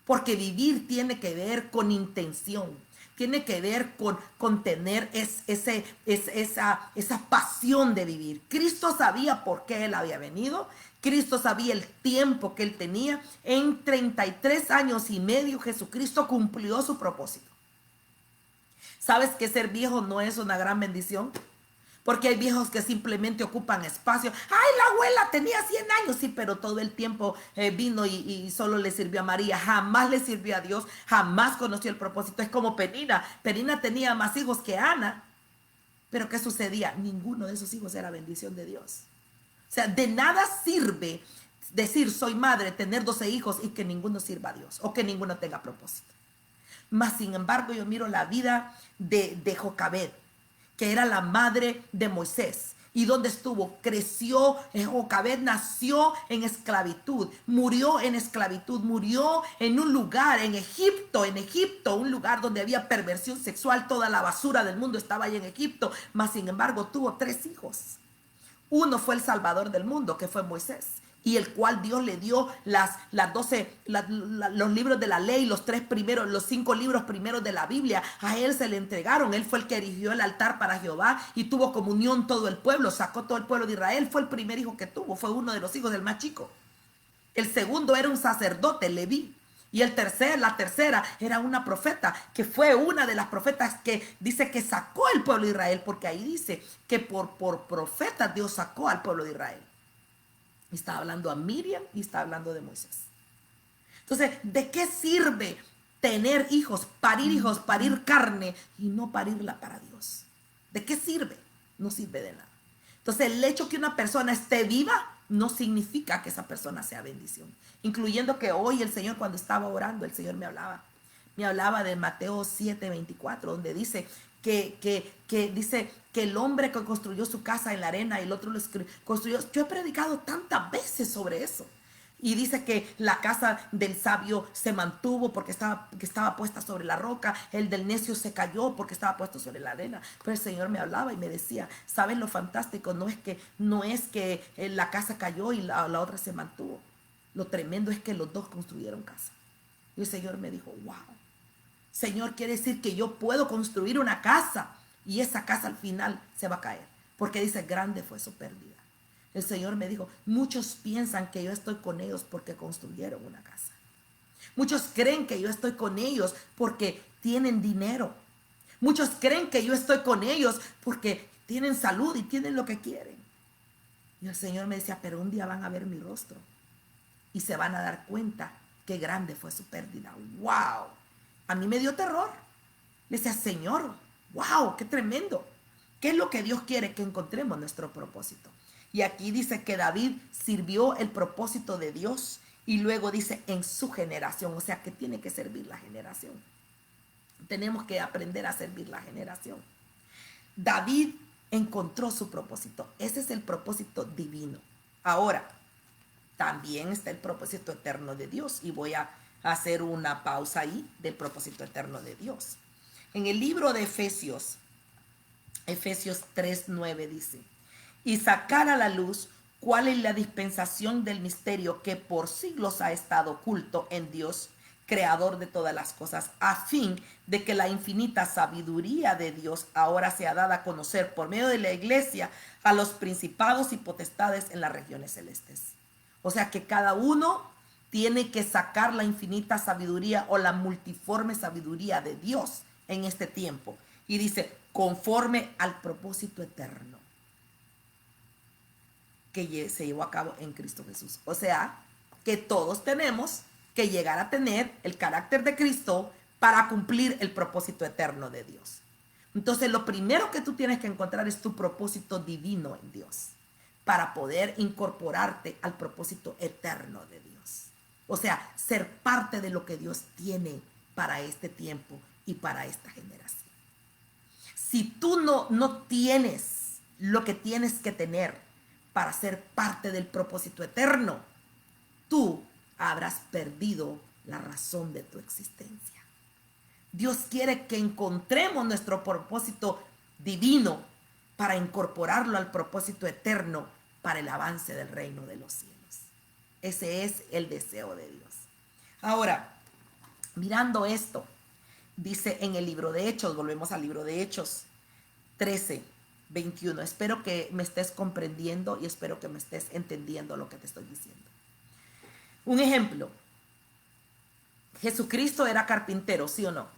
Porque vivir tiene que ver con intención, tiene que ver con tener esa pasión de vivir. Cristo sabía por qué Él había venido. Cristo sabía el tiempo que Él tenía. En 33 años y medio Jesucristo cumplió su propósito. ¿Sabes que ser viejo no es una gran bendición? Porque hay viejos que simplemente ocupan espacio. ¡Ay, la abuela tenía 100 años! Sí, pero todo el tiempo vino y solo le sirvió a María. Jamás le sirvió a Dios. Jamás conoció el propósito. Es como Penina. Penina tenía más hijos que Ana. Pero ¿qué sucedía? Ninguno de esos hijos era bendición de Dios. O sea, de nada sirve decir soy madre, tener 12 hijos y que ninguno sirva a Dios. O que ninguno tenga propósito. Mas, sin embargo, yo miro la vida de Jocabed, que era la madre de Moisés. ¿Y dónde estuvo? Creció, Jocabed nació en esclavitud, murió en esclavitud, murió en un lugar, en Egipto, un lugar donde había perversión sexual, toda la basura del mundo estaba ahí en Egipto, mas sin embargo tuvo 3 hijos. Uno fue el salvador del mundo, que fue Moisés, y el cual Dios le dio los libros de la ley, los 5 libros primeros de la Biblia. A él se le entregaron. Él fue el que erigió el altar para Jehová y tuvo comunión todo el pueblo, sacó todo el pueblo de Israel. Fue el primer hijo que tuvo, fue uno de los hijos del más chico. El segundo era un sacerdote, Leví. Y la tercera era una profeta, que fue una de las profetas que dice que sacó el pueblo de Israel, porque ahí dice que por profetas Dios sacó al pueblo de Israel. Y está hablando a Miriam y está hablando de Moisés. Entonces, ¿de qué sirve tener hijos, parir carne y no parirla para Dios? ¿De qué sirve? No sirve de nada. Entonces, el hecho que una persona esté viva no significa que esa persona sea bendición. Incluyendo que hoy el Señor, cuando estaba orando, el Señor me hablaba de Mateo 7:24, donde dice dice que el hombre que construyó su casa en la arena y el otro lo construyó. Yo he predicado tantas veces sobre eso. Y dice que la casa del sabio se mantuvo porque estaba puesta sobre la roca. El del necio se cayó porque estaba puesto sobre la arena. Pero el Señor me hablaba y me decía, ¿sabes lo fantástico? No es que la casa cayó y la otra se mantuvo. Lo tremendo es que los dos construyeron casa. Y el Señor me dijo, wow. Señor, quiere decir que yo puedo construir una casa y esa casa al final se va a caer. Porque dice, grande fue su pérdida. El Señor me dijo, muchos piensan que yo estoy con ellos porque construyeron una casa. Muchos creen que yo estoy con ellos porque tienen dinero. Muchos creen que yo estoy con ellos porque tienen salud y tienen lo que quieren. Y el Señor me decía, pero un día van a ver mi rostro y se van a dar cuenta qué grande fue su pérdida. ¡Wow! A mí me dio terror. Le decía, Señor, ¡wow! ¡Qué tremendo! ¿Qué es lo que Dios quiere? Que encontremos nuestro propósito. Y aquí dice que David sirvió el propósito de Dios y luego dice en su generación, o sea que tiene que servir la generación. Tenemos que aprender a servir la generación. David encontró su propósito. Ese es el propósito divino. Ahora, también está el propósito eterno de Dios. Y voy a hacer una pausa ahí del propósito eterno de Dios. En el libro de Efesios 3:9 dice: y sacar a la luz cuál es la dispensación del misterio que por siglos ha estado oculto en Dios, creador de todas las cosas, a fin de que la infinita sabiduría de Dios ahora sea dada a conocer por medio de la iglesia a los principados y potestades en las regiones celestes. O sea que cada uno tiene que sacar la infinita sabiduría o la multiforme sabiduría de Dios en este tiempo. Y dice, conforme al propósito eterno que se llevó a cabo en Cristo Jesús. O sea, que todos tenemos que llegar a tener el carácter de Cristo para cumplir el propósito eterno de Dios. Entonces, lo primero que tú tienes que encontrar es tu propósito divino en Dios para poder incorporarte al propósito eterno de Dios. O sea, ser parte de lo que Dios tiene para este tiempo y para esta generación. Si tú no tienes lo que tienes que tener para ser parte del propósito eterno, tú habrás perdido la razón de tu existencia. Dios quiere que encontremos nuestro propósito divino para incorporarlo al propósito eterno para el avance del reino de los cielos. Ese es el deseo de Dios. Ahora, mirando esto, dice en el libro de Hechos, volvemos al libro de Hechos 13:21. Espero que me estés comprendiendo y espero que me estés entendiendo lo que te estoy diciendo. Un ejemplo, Jesucristo era carpintero, ¿sí o no?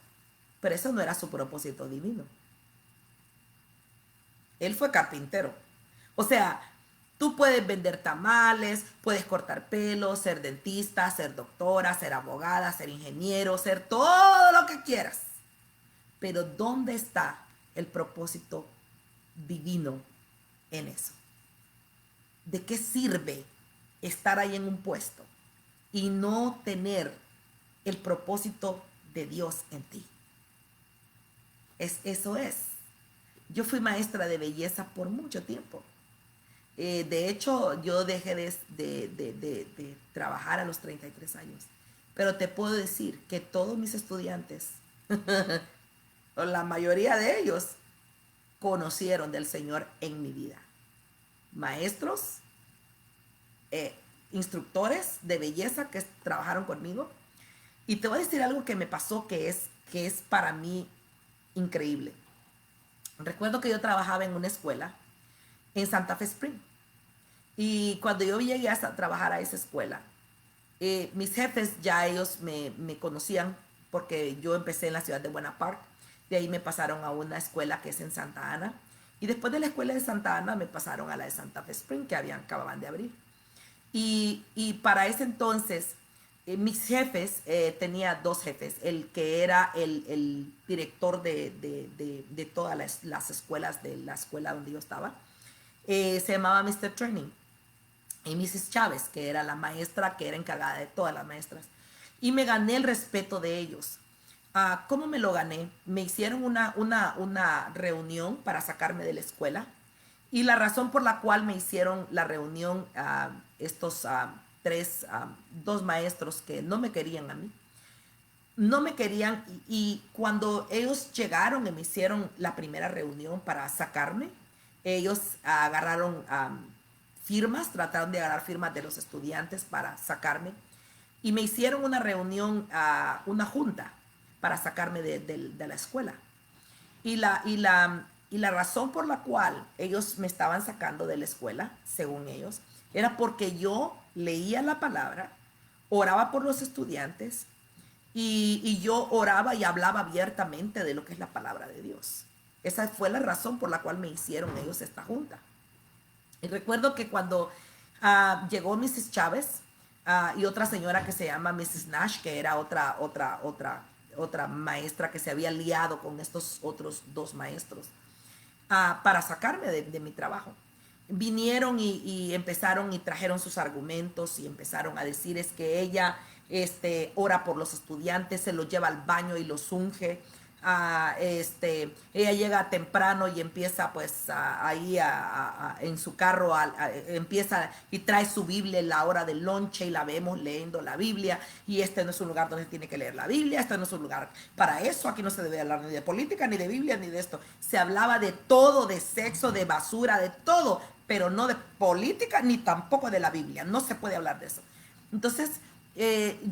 Pero eso no era su propósito divino. Él fue carpintero. O sea, tú puedes vender tamales, puedes cortar pelo, ser dentista, ser doctora, ser abogada, ser ingeniero, ser todo lo que quieras. Pero ¿dónde está el propósito divino en eso? ¿De qué sirve estar ahí en un puesto y no tener el propósito de Dios en ti? Eso es. Yo fui maestra de belleza por mucho tiempo. De hecho, yo dejé de trabajar a los 33 años. Pero te puedo decir que todos mis estudiantes, o la mayoría de ellos, conocieron del Señor en mi vida. Maestros, instructores de belleza que trabajaron conmigo. Y te voy a decir algo que me pasó que es para mí increíble. Recuerdo que yo trabajaba en una escuela en Santa Fe Spring. Y cuando yo llegué a trabajar a esa escuela, mis jefes ya ellos me conocían porque yo empecé en la ciudad de Buena Park. De ahí me pasaron a una escuela que es en Santa Ana. Y después de la escuela de Santa Ana me pasaron a la de Santa Fe Spring que acababan de abrir. Y para ese entonces, mis jefes, tenía dos jefes. El que era el director de todas las escuelas, de la escuela donde yo estaba, se llamaba Mr. Training. Y Mrs. Chávez, que era la maestra que era encargada de todas las maestras. Y me gané el respeto de ellos. ¿Cómo me lo gané? Me hicieron una reunión para sacarme de la escuela. Y la razón por la cual me hicieron la reunión, estos dos maestros que no me querían a mí, no me querían, y cuando ellos llegaron y me hicieron la primera reunión para sacarme, ellos agarraron firmas, trataron de agarrar firmas de los estudiantes para sacarme, y me hicieron una reunión, una junta para sacarme de la escuela. Y la razón por la cual ellos me estaban sacando de la escuela, según ellos, era porque yo leía la palabra, oraba por los estudiantes y yo oraba y hablaba abiertamente de lo que es la palabra de Dios. Esa fue la razón por la cual me hicieron ellos esta junta. Y recuerdo que cuando llegó Mrs. Chávez y otra señora que se llama Mrs. Nash, que era otra maestra que se había liado con estos otros dos maestros para sacarme de mi trabajo. Vinieron y empezaron y trajeron sus argumentos y empezaron a decir es que ella ora por los estudiantes, se los lleva al baño y los unge, ella llega temprano y empieza pues ahí en su carro, empieza y trae su Biblia en la hora del lonche y la vemos leyendo la Biblia, y este no es un lugar donde se tiene que leer la Biblia, este no es un lugar para eso, aquí no se debe hablar ni de política, ni de Biblia, ni de esto. Se hablaba de todo, de sexo, de basura, de todo, pero no de política ni tampoco de la Biblia, no se puede hablar de eso. Entonces,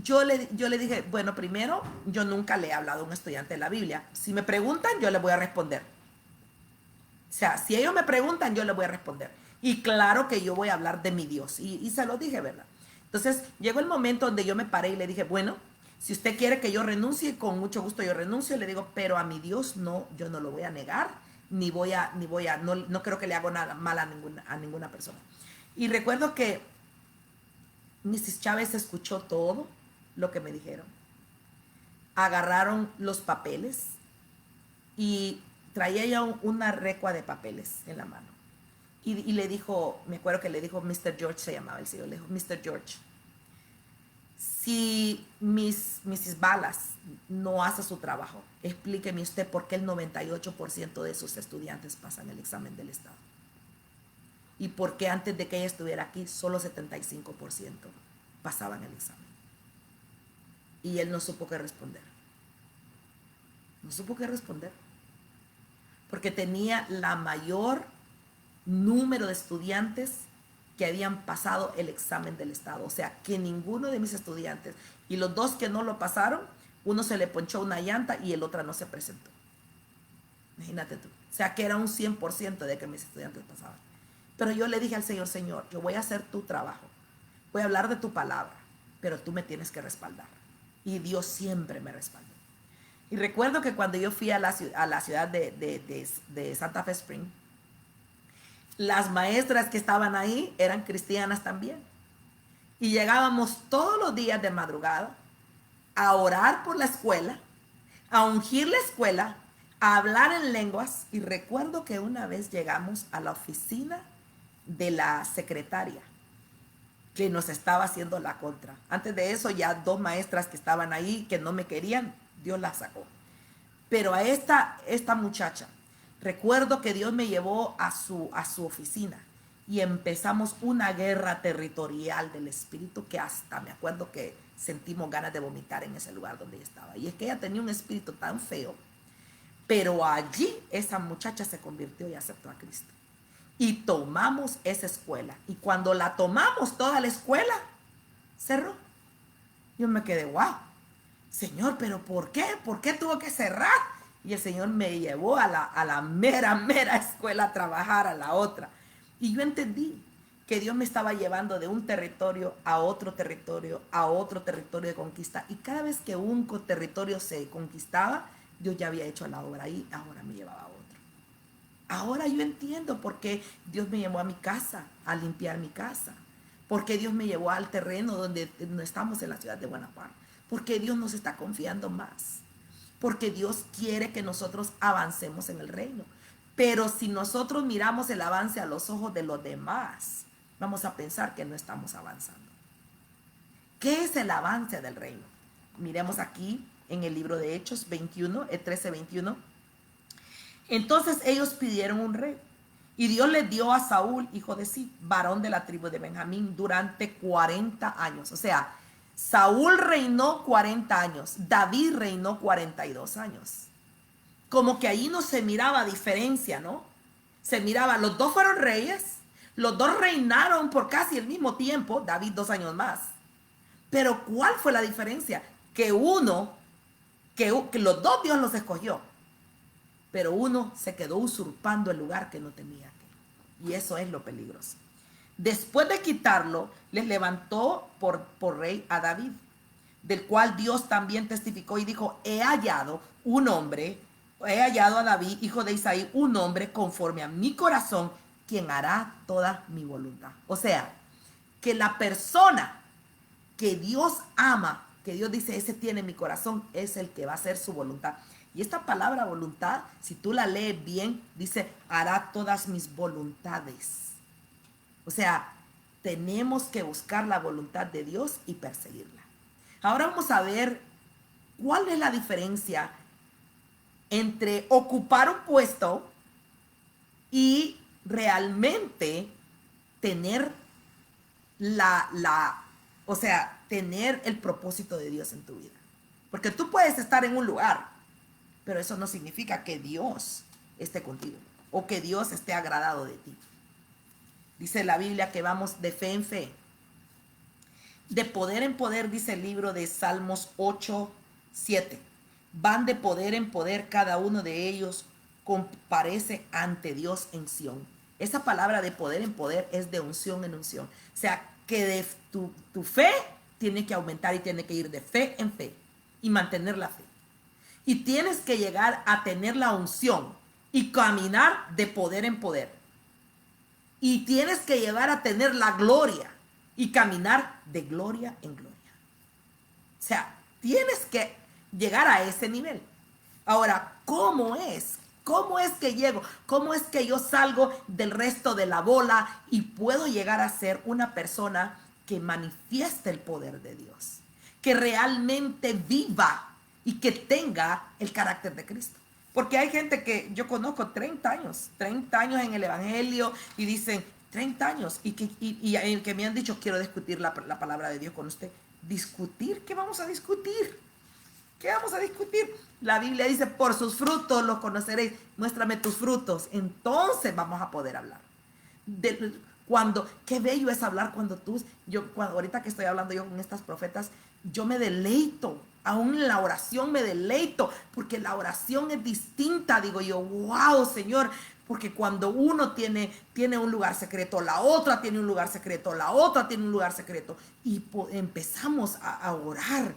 yo le dije, bueno, primero, yo nunca le he hablado a un estudiante de la Biblia. Si me preguntan, yo le voy a responder. O sea, si ellos me preguntan, yo les voy a responder. Y claro que yo voy a hablar de mi Dios. Y se lo dije, ¿verdad? Entonces, llegó el momento donde yo me paré y le dije, bueno, si usted quiere que yo renuncie, con mucho gusto yo renuncio. Le digo, pero a mi Dios no, yo no lo voy a negar, no creo que le haga nada mal a ninguna persona. Y recuerdo que Mrs. Chávez escuchó todo lo que me dijeron. Agarraron los papeles y traía ya una recua de papeles en la mano. Y le dijo, me acuerdo que le dijo, Mr. George se llamaba el señor, le dijo, Mr. George, si Mrs. Balas no hace su trabajo, explíqueme usted por qué el 98% de sus estudiantes pasan el examen del Estado. Y por qué antes de que ella estuviera aquí, solo 75% pasaban el examen. Y él no supo qué responder. No supo qué responder. Porque tenía la mayor número de estudiantes que habían pasado el examen del Estado. O sea, que ninguno de mis estudiantes, y los dos que no lo pasaron, uno se le ponchó una llanta y el otro no se presentó. Imagínate tú. O sea, que era un 100% de que mis estudiantes pasaban. Pero yo le dije al Señor, Señor, yo voy a hacer tu trabajo, voy a hablar de tu palabra, pero tú me tienes que respaldar. Y Dios siempre me respaldó. Y recuerdo que cuando yo fui a la ciudad de Santa Fe Spring, las maestras que estaban ahí eran cristianas también. Y llegábamos todos los días de madrugada a orar por la escuela, a ungir la escuela, a hablar en lenguas. Y recuerdo que una vez llegamos a la oficina de la secretaria que nos estaba haciendo la contra. Antes de eso, ya dos maestras que estaban ahí que no me querían, Dios las sacó. Pero a esta muchacha, recuerdo que Dios me llevó a su oficina y empezamos una guerra territorial del espíritu que hasta me acuerdo que sentimos ganas de vomitar en ese lugar donde ella estaba. Y es que ella tenía un espíritu tan feo, pero allí esa muchacha se convirtió y aceptó a Cristo. Y tomamos esa escuela. Y cuando la tomamos, toda la escuela cerró. Yo me quedé, wow, Señor, pero ¿por qué? ¿Por qué tuvo que cerrar? Y el Señor me llevó a la mera escuela a trabajar, a la otra. Y yo entendí que Dios me estaba llevando de un territorio a otro territorio de conquista. Y cada vez que un territorio se conquistaba, Dios ya había hecho la obra ahí, ahora me llevaba a otro. Ahora yo entiendo por qué Dios me llevó a mi casa, a limpiar mi casa. Por qué Dios me llevó al terreno donde no estamos en la ciudad de Guanajuato. Porque Dios nos está confiando más. Porque Dios quiere que nosotros avancemos en el reino. Pero si nosotros miramos el avance a los ojos de los demás, vamos a pensar que no estamos avanzando. ¿Qué es el avance del reino? Miremos aquí en el libro de Hechos 21, el 13-21. Entonces ellos pidieron un rey. Y Dios le dio a Saúl, hijo de Cis, varón de la tribu de Benjamín, durante 40 años. O sea, Saúl reinó 40 años, David reinó 42 años. Como que ahí no se miraba diferencia, ¿no? Se miraba, los dos fueron reyes, los dos reinaron por casi el mismo tiempo, David 2 años más. Pero ¿cuál fue la diferencia? Que los dos Dios los escogió, pero uno se quedó usurpando el lugar que no tenía que. Y eso es lo peligroso. Después de quitarlo, les levantó por rey a David, del cual Dios también testificó y dijo, he hallado a David, hijo de Isaí, un hombre conforme a mi corazón, quien hará toda mi voluntad. O sea, que la persona que Dios ama, que Dios dice, ese tiene mi corazón, es el que va a hacer su voluntad. Y esta palabra voluntad, si tú la lees bien, dice, hará todas mis voluntades. O sea, tenemos que buscar la voluntad de Dios y perseguirla. Ahora vamos a ver cuál es la diferencia entre ocupar un puesto y realmente tener o sea, tener el propósito de Dios en tu vida. Porque tú puedes estar en un lugar, pero eso no significa que Dios esté contigo o que Dios esté agradado de ti. Dice la Biblia que vamos de fe en fe, de poder en poder, dice el libro de Salmos 8:7. Van de poder en poder, cada uno de ellos comparece ante Dios en Sión. Esa palabra de poder en poder es de unción en unción. O sea, que de tu fe tiene que aumentar y tiene que ir de fe en fe y mantener la fe. Y tienes que llegar a tener la unción y caminar de poder en poder. Y tienes que llegar a tener la gloria y caminar de gloria en gloria. O sea, tienes que llegar a ese nivel. Ahora, ¿cómo es? ¿Cómo es que llego? ¿Cómo es que yo salgo del resto de la bola y puedo llegar a ser una persona que manifieste el poder de Dios? Que realmente viva y que tenga el carácter de Cristo. Porque hay gente que yo conozco 30 años en el Evangelio y dicen 30 años y que me han dicho quiero discutir la palabra de Dios con usted. ¿Discutir? ¿Qué vamos a discutir? ¿Qué vamos a discutir? La Biblia dice, por sus frutos los conoceréis. Muéstrame tus frutos. Entonces vamos a poder hablar. Qué bello es hablar cuando ahorita que estoy hablando yo con estas profetas, yo me deleito. Aún en la oración me deleito. Porque la oración es distinta. Digo yo, wow, Señor. Porque cuando uno tiene un lugar secreto, la otra tiene un lugar secreto, la otra tiene un lugar secreto. Y empezamos a orar.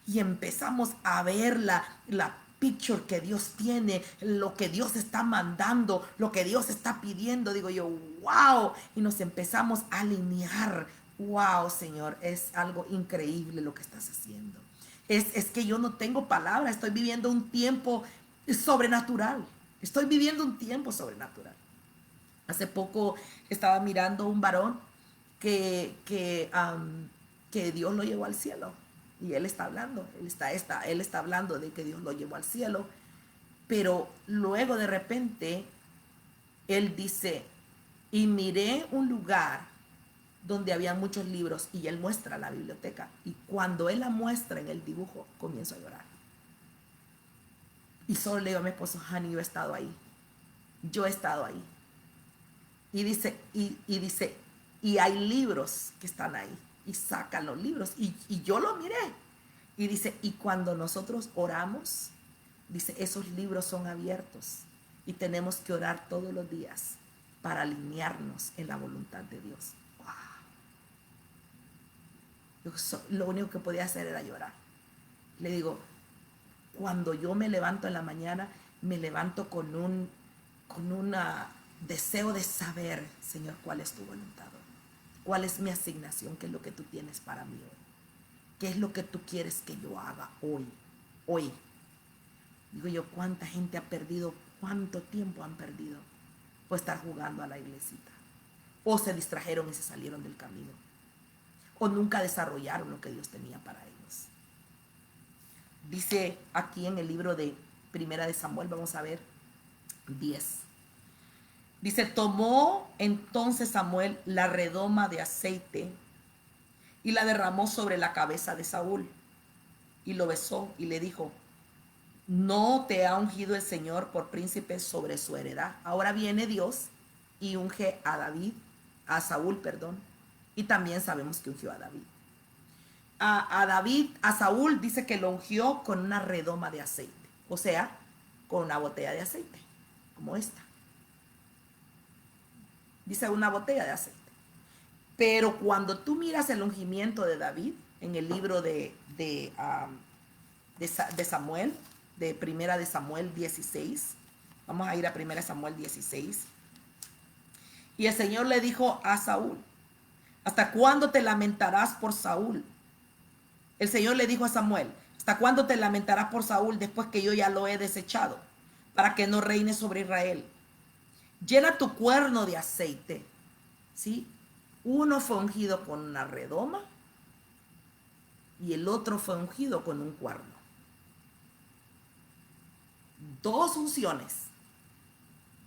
Y empezamos a ver la picture que Dios tiene, lo que Dios está mandando, lo que Dios está pidiendo. Digo yo, wow. Y nos empezamos a alinear. Wow, Señor, es algo increíble lo que estás haciendo. Es que yo no tengo palabra. Estoy viviendo un tiempo sobrenatural. Estoy viviendo un tiempo sobrenatural. Hace poco estaba mirando un varón que Dios lo llevó al cielo. Y él está hablando, él está hablando de que Dios lo llevó al cielo. Pero luego de repente, él dice, y miré un lugar donde había muchos libros, y él muestra la biblioteca. Y cuando él la muestra en el dibujo, comienzo a llorar. Y solo le digo a mi esposo, Hani, yo he estado ahí. Yo he estado ahí. Y dice, y hay libros que están ahí. Y sacan los libros. Y yo lo miré. Y dice, y cuando nosotros oramos, dice, esos libros son abiertos. Y tenemos que orar todos los días para alinearnos en la voluntad de Dios. Wow. Lo único que podía hacer era llorar. Le digo, cuando yo me levanto en la mañana, me levanto con un deseo de saber, Señor, cuál es tu voluntad. ¿Cuál es mi asignación? ¿Qué es lo que tú tienes para mí hoy? ¿Qué es lo que tú quieres que yo haga hoy? Hoy. Digo yo, ¿cuánta gente ha perdido? ¿Cuánto tiempo han perdido por estar jugando a la iglesita? O se distrajeron y se salieron del camino. O nunca desarrollaron lo que Dios tenía para ellos. Dice aquí en el libro de Primera de Samuel, vamos a ver 10. Dice, tomó entonces Samuel la redoma de aceite y la derramó sobre la cabeza de Saúl y lo besó y le dijo, ¿no te ha ungido el Señor por príncipe sobre su heredad? Ahora viene Dios y unge a Saúl, y también sabemos que ungió a David. A Saúl dice que lo ungió con una redoma de aceite, o sea, con una botella de aceite, como esta. Dice una botella de aceite. Pero cuando tú miras el ungimiento de David en el libro de Samuel, de Primera de Samuel 16, vamos a ir a Primera de Samuel 16. Y el Señor le dijo a Saúl, ¿hasta cuándo te lamentarás por Saúl? El Señor le dijo a Samuel, ¿hasta cuándo te lamentarás por Saúl después que yo ya lo he desechado para que no reine sobre Israel? Llena tu cuerno de aceite, ¿sí? Uno fue ungido con una redoma y el otro fue ungido con un cuerno. 2 unciones.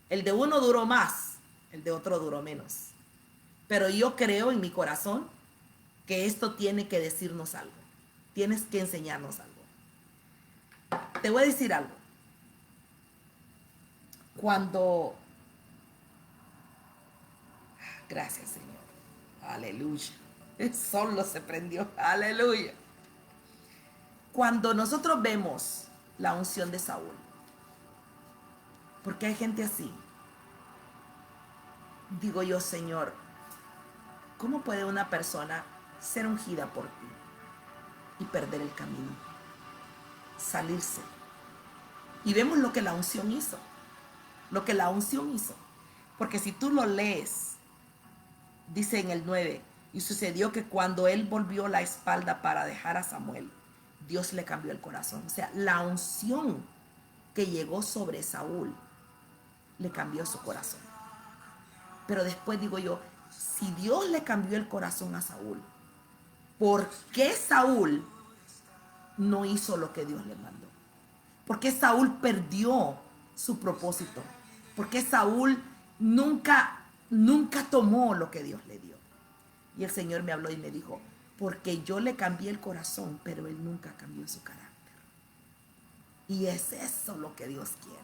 El de uno duró más, el de otro duró menos. Pero yo creo en mi corazón que esto tiene que decirnos algo. Tienes que enseñarnos algo. Te voy a decir algo. Cuando... Gracias, Señor. Aleluya. El sol se prendió. Aleluya. Cuando nosotros vemos la unción de Saúl, porque hay gente así, digo yo, Señor, ¿cómo puede una persona ser ungida por ti y perder el camino? Salirse. Y vemos lo que la unción hizo. Lo que la unción hizo. Porque si tú lo lees, dice en el 9, y sucedió que cuando él volvió la espalda para dejar a Samuel, Dios le cambió el corazón. O sea, la unción que llegó sobre Saúl le cambió su corazón. Pero después digo yo, si Dios le cambió el corazón a Saúl, ¿por qué Saúl no hizo lo que Dios le mandó? ¿Por qué Saúl perdió su propósito? ¿Por qué Saúl nunca tomó lo que Dios le dio? Y el Señor me habló y me dijo, porque yo le cambié el corazón, pero él nunca cambió su carácter. Y es eso lo que Dios quiere.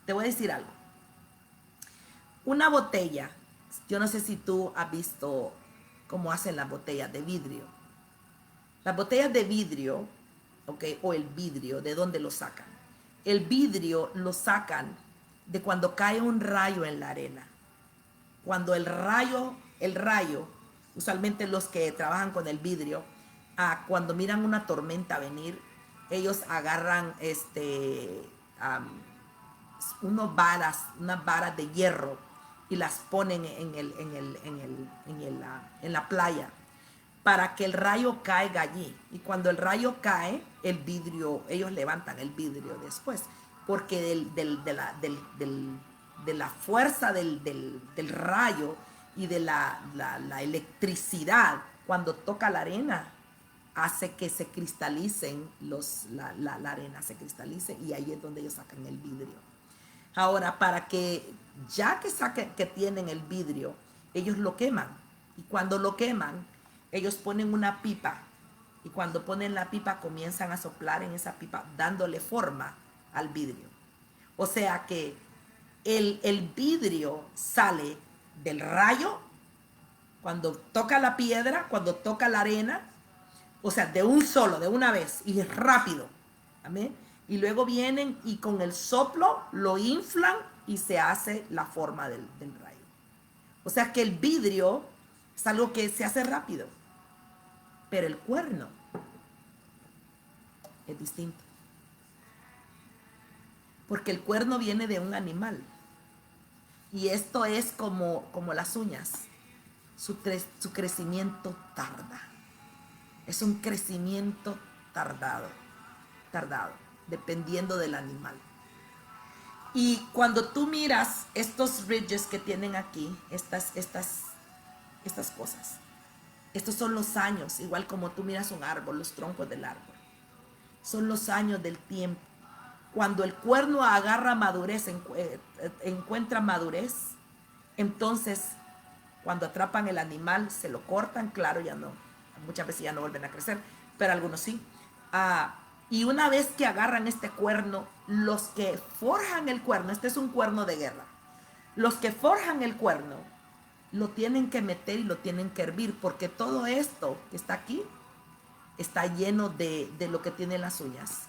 Te voy a decir algo. Una botella, yo no sé si tú has visto cómo hacen las botellas de vidrio. Las botellas de vidrio, ¿okay? O el vidrio, ¿de dónde lo sacan? El vidrio lo sacan de cuando cae un rayo en la arena. Cuando el rayo, usualmente los que trabajan con el vidrio, cuando miran una tormenta venir, ellos agarran unas varas de hierro y las ponen en la playa para que el rayo caiga allí. Y cuando el rayo cae, el vidrio, ellos levantan el vidrio después, porque de la fuerza del rayo y de la electricidad, cuando toca la arena, hace que se cristalicen la arena, se cristalice, y ahí es donde ellos sacan el vidrio. Ahora, para que ya que tienen el vidrio, ellos lo queman, y cuando lo queman, ellos ponen una pipa, y cuando ponen la pipa comienzan a soplar en esa pipa dándole forma al vidrio. O sea que el vidrio sale del rayo cuando toca la piedra, cuando toca la arena, o sea, de una vez, y es rápido. Amén. Y luego vienen y con el soplo lo inflan y se hace la forma del rayo. O sea que el vidrio es algo que se hace rápido, pero el cuerno es distinto. Porque el cuerno viene de un animal. Y esto es como las uñas. Su crecimiento tarda. Es un crecimiento tardado, dependiendo del animal. Y cuando tú miras estos ridges que tienen aquí, estas cosas, estos son los años, igual como tú miras un árbol, los troncos del árbol. Son los años del tiempo. Cuando el cuerno agarra madurez, encuentra madurez, entonces cuando atrapan el animal, se lo cortan, claro, ya no, muchas veces ya no vuelven a crecer, pero algunos sí. Y una vez que agarran este cuerno, los que forjan el cuerno, este es un cuerno de guerra, los que forjan el cuerno, lo tienen que meter y lo tienen que hervir, porque todo esto que está aquí, está lleno de lo que tienen las uñas.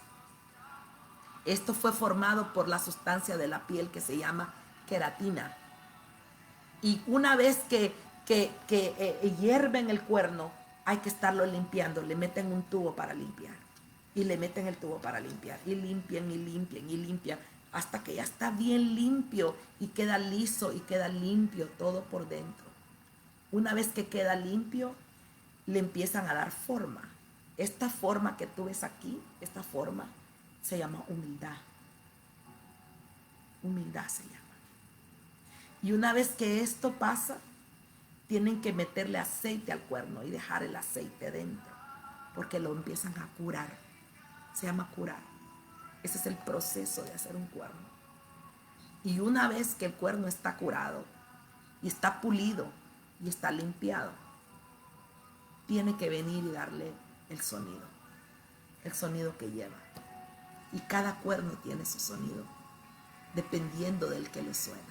Esto fue formado por la sustancia de la piel que se llama queratina. Y una vez que hierven el cuerno, hay que estarlo limpiando. Le meten un tubo para limpiar. Y le meten el tubo para limpiar. Y limpian, y limpian, y limpian. Hasta que ya está bien limpio y queda liso y queda limpio todo por dentro. Una vez que queda limpio, le empiezan a dar forma. Esta forma que tú ves aquí, esta forma, se llama humildad. Humildad se llama. Y una vez que esto pasa, tienen que meterle aceite al cuerno y dejar el aceite dentro, porque lo empiezan a curar. Se llama curar. Ese es el proceso de hacer un cuerno. Y una vez que el cuerno está curado y está pulido y está limpiado, tiene que venir y darle el sonido que lleva. Y cada cuerno tiene su sonido, dependiendo del que le suena.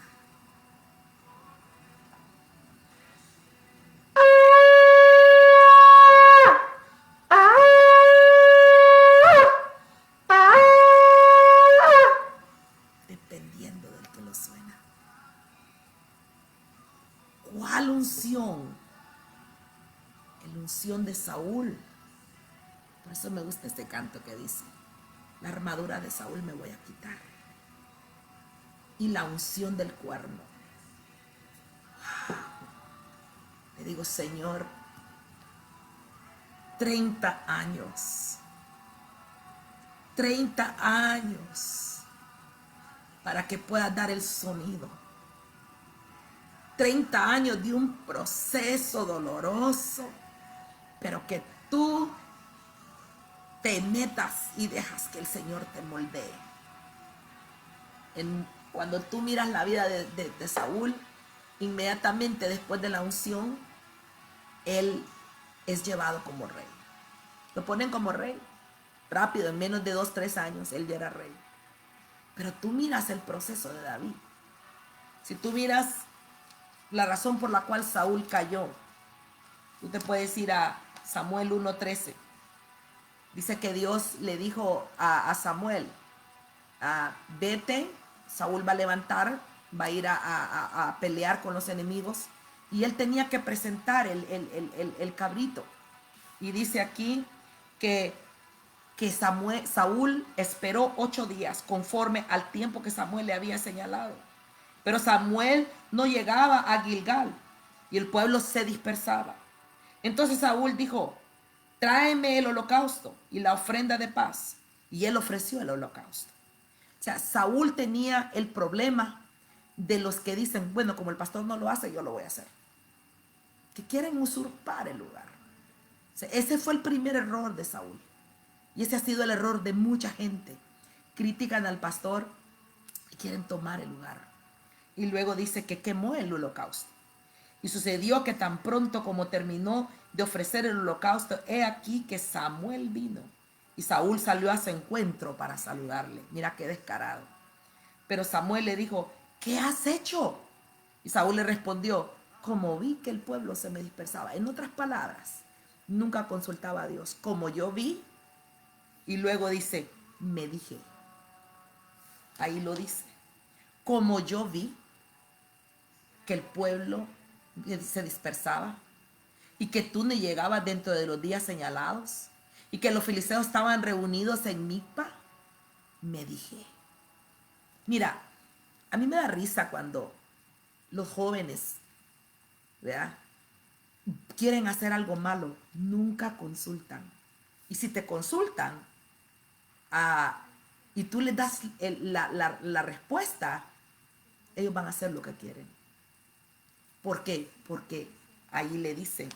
Dependiendo del que lo suena. ¿Cuál unción? La unción de Saúl. Por eso me gusta este canto que dice: la armadura de Saúl me voy a quitar. Y la unción del cuerno. Le digo, Señor, 30 años. 30 años para que puedas dar el sonido. 30 años de un proceso doloroso, pero que tú te metas y dejas que el Señor te moldee. Cuando tú miras la vida de Saúl, inmediatamente después de la unción, él es llevado como rey. Lo ponen como rey. Rápido, en menos de 2, 3 años, él ya era rey. Pero tú miras el proceso de David. Si tú miras la razón por la cual Saúl cayó, tú te puedes ir a Samuel 1:13. Dice que Dios le dijo a Samuel, vete, Saúl va a levantar, va a ir a pelear con los enemigos. Y él tenía que presentar el cabrito. Y dice aquí que Saúl esperó 8 días conforme al tiempo que Samuel le había señalado. Pero Samuel no llegaba a Gilgal y el pueblo se dispersaba. Entonces Saúl dijo, tráeme el holocausto y la ofrenda de paz. Y él ofreció el holocausto. O sea, Saúl tenía el problema de los que dicen, bueno, como el pastor no lo hace, yo lo voy a hacer. Que quieren usurpar el lugar. O sea, ese fue el primer error de Saúl. Y ese ha sido el error de mucha gente. Critican al pastor y quieren tomar el lugar. Y luego dice que quemó el holocausto. Y sucedió que tan pronto como terminó de ofrecer el holocausto, he aquí que Samuel vino. Y Saúl salió a su encuentro para saludarle. Mira qué descarado. Pero Samuel le dijo, ¿qué has hecho? Y Saúl le respondió, como vi que el pueblo se me dispersaba. En otras palabras, nunca consultaba a Dios. Como yo vi, y luego dice, me dije. Ahí lo dice. Como yo vi que el pueblo se dispersaba y que tú no llegabas dentro de los días señalados y que los filisteos estaban reunidos en Mizpa, me dije. Mira, a mí me da risa cuando los jóvenes, ¿verdad?, quieren hacer algo malo, nunca consultan. Y si te consultan y tú les das la respuesta, ellos van a hacer lo que quieren. ¿Por qué? Porque ahí le dice,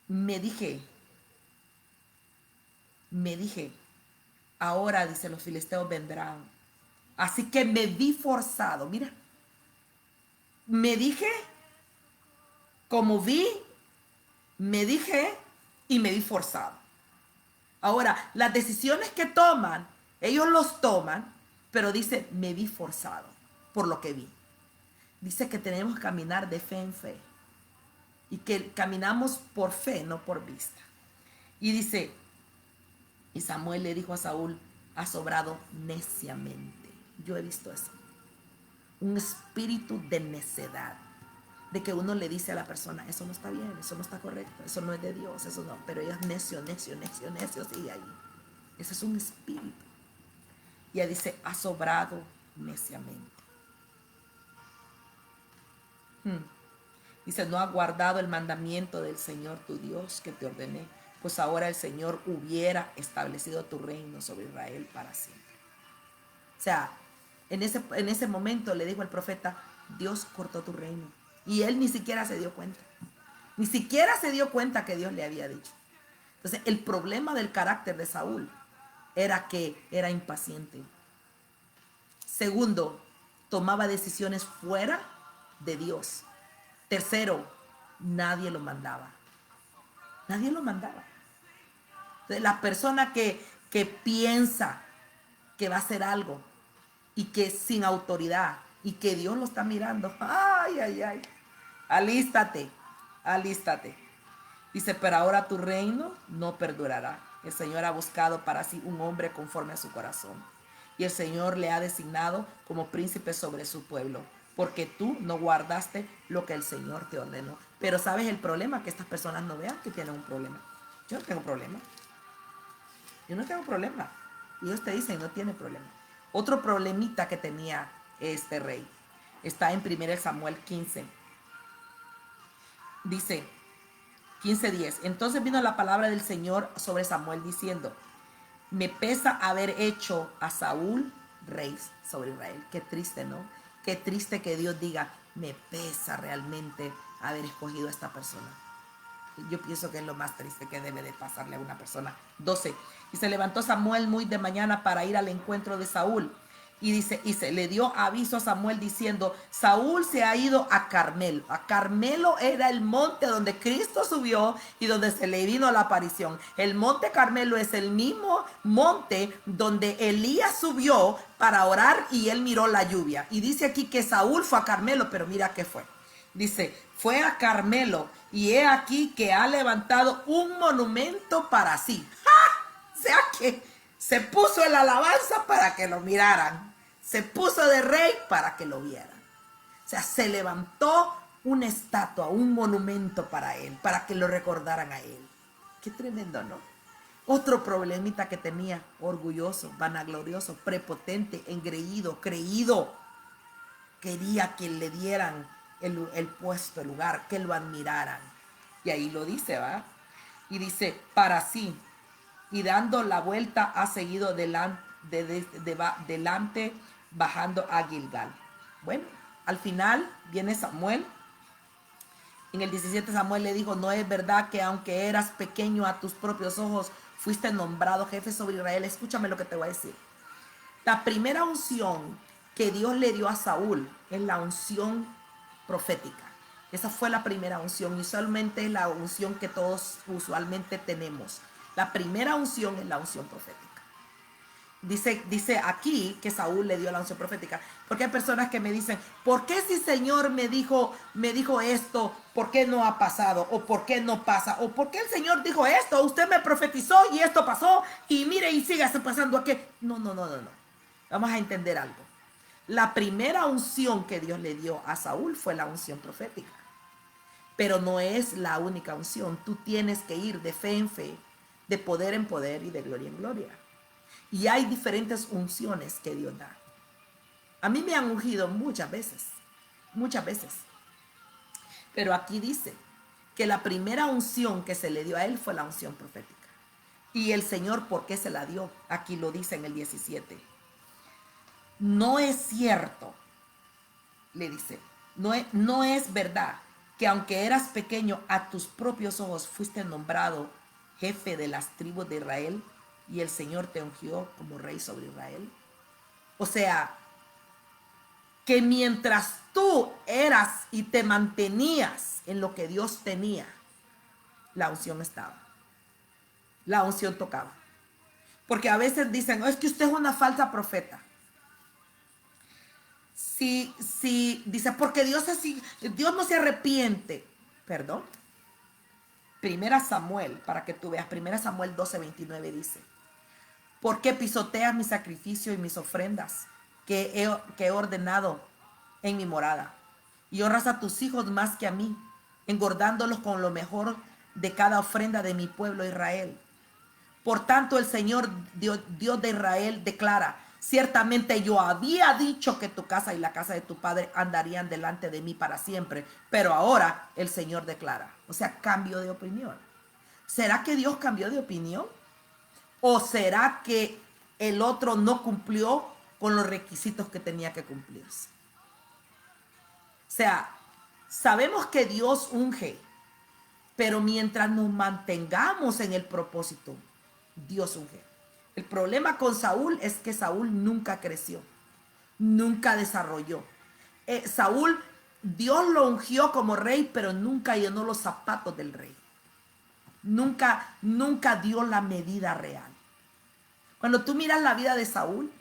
me dije, ahora, dice, los filisteos vendrán. Así que me vi forzado, mira, me dije, como vi, me dije y me vi forzado. Ahora, las decisiones que toman, ellos los toman, pero dice, me vi forzado por lo que vi. Dice que tenemos que caminar de fe en fe y que caminamos por fe, no por vista. Y dice, y Samuel le dijo a Saúl, has obrado neciamente. Yo he visto eso. Un espíritu de necedad, de que uno le dice a la persona, eso no está bien, eso no está correcto, eso no es de Dios, eso no, pero ella es necio, sigue ahí. Ese es un espíritu. Y ella dice, has obrado neciamente. Dice, no has guardado el mandamiento del Señor tu Dios que te ordené, pues ahora el Señor hubiera establecido tu reino sobre Israel para siempre. O sea, en ese momento le dijo el profeta, Dios cortó tu reino. Y él ni siquiera se dio cuenta. Ni siquiera se dio cuenta que Dios le había dicho. Entonces, el problema del carácter de Saúl era que era impaciente. Segundo, tomaba decisiones fuera de Dios. Tercero, nadie lo mandaba. Nadie lo mandaba. Entonces, la persona que piensa que va a hacer algo y que sin autoridad y que Dios lo está mirando, ay, ay, ay, alístate, alístate. Dice, pero ahora tu reino no perdurará. El Señor ha buscado para sí un hombre conforme a su corazón. Y el Señor le ha designado como príncipe sobre su pueblo, porque tú no guardaste lo que el Señor te ordenó. Pero ¿sabes el problema? Que estas personas no vean que tienen un problema. Yo no tengo problema. Yo no tengo problema. Y ellos te dicen, no tiene problema. Otro problemita que tenía este rey está en 1 Samuel 15. Dice 15:10. Entonces vino la palabra del Señor sobre Samuel diciendo, me pesa haber hecho a Saúl rey sobre Israel. Qué triste, ¿no? Qué triste que Dios diga, me pesa realmente haber escogido a esta persona. Yo pienso que es lo más triste que debe de pasarle a una persona. 12. Y se levantó Samuel muy de mañana para ir al encuentro de Saúl. Y dice, y se le dio aviso a Samuel diciendo, Saúl se ha ido a Carmelo. A Carmelo era el monte donde Cristo subió y donde se le vino la aparición. El monte Carmelo es el mismo monte donde Elías subió para orar y él miró la lluvia. Y dice aquí que Saúl fue a Carmelo, pero mira qué fue. Dice, fue a Carmelo y he aquí que ha levantado un monumento para sí. ¡Ja! O sea que se puso en la alabanza para que lo miraran. Se puso de rey para que lo vieran. O sea, se levantó una estatua, un monumento para él, para que lo recordaran a él. Qué tremendo, ¿no? Otro problemita que tenía, orgulloso, vanaglorioso, prepotente, engreído, creído. Quería que le dieran el puesto, el lugar, que lo admiraran. Y ahí lo dice, ¿va? Y dice, para sí. Y dando la vuelta ha seguido delante bajando a Gilgal. Bueno, al final viene Samuel. En el 17 Samuel le dijo, no es verdad que aunque eras pequeño a tus propios ojos, fuiste nombrado jefe sobre Israel. Escúchame lo que te voy a decir. La primera unción que Dios le dio a Saúl es la unción profética. Esa fue la primera unción y usualmente es la unción que todos usualmente tenemos. La primera unción es la unción profética. Dice aquí que Saúl le dio la unción profética, porque hay personas que me dicen, ¿por qué si Señor me dijo esto, por qué no ha pasado? ¿O por qué no pasa? ¿O por qué el Señor dijo esto? Usted me profetizó y esto pasó y mire y sígase pasando aquí. No. Vamos a entender algo. La primera unción que Dios le dio a Saúl fue la unción profética, pero no es la única unción. Tú tienes que ir de fe en fe, de poder en poder y de gloria en gloria. Y hay diferentes unciones que Dios da. A mí me han ungido muchas veces. Pero aquí dice que la primera unción que se le dio a él fue la unción profética. Y el Señor, ¿por qué se la dio? Aquí lo dice en el 17. No es cierto, le dice, no es verdad que aunque eras pequeño, a tus propios ojos fuiste nombrado jefe de las tribus de Israel y el Señor te ungió como rey sobre Israel. O sea, que mientras tú eras y te mantenías en lo que Dios tenía, la unción estaba. La unción tocaba. Porque a veces dicen, es que usted es una falsa profeta. Si dice, porque Dios no se arrepiente. Perdón. Primera Samuel, para que tú veas, Primera Samuel 12:29 dice, ¿por qué pisoteas mi sacrificio y mis ofrendas que he ordenado en mi morada? Y honras a tus hijos más que a mí, engordándolos con lo mejor de cada ofrenda de mi pueblo Israel. Por tanto, el Señor Dios de Israel declara, ciertamente yo había dicho que tu casa y la casa de tu padre andarían delante de mí para siempre, pero ahora el Señor declara, o sea, cambio de opinión. ¿Será que Dios cambió de opinión? ¿O será que el otro no cumplió con los requisitos que tenía que cumplirse? O sea, sabemos que Dios unge, pero mientras nos mantengamos en el propósito, Dios unge. El problema con Saúl es que Saúl nunca creció, nunca desarrolló. Saúl, Dios lo ungió como rey, pero nunca llenó los zapatos del rey. Nunca dio la medida real. Cuando tú miras la vida de Saúl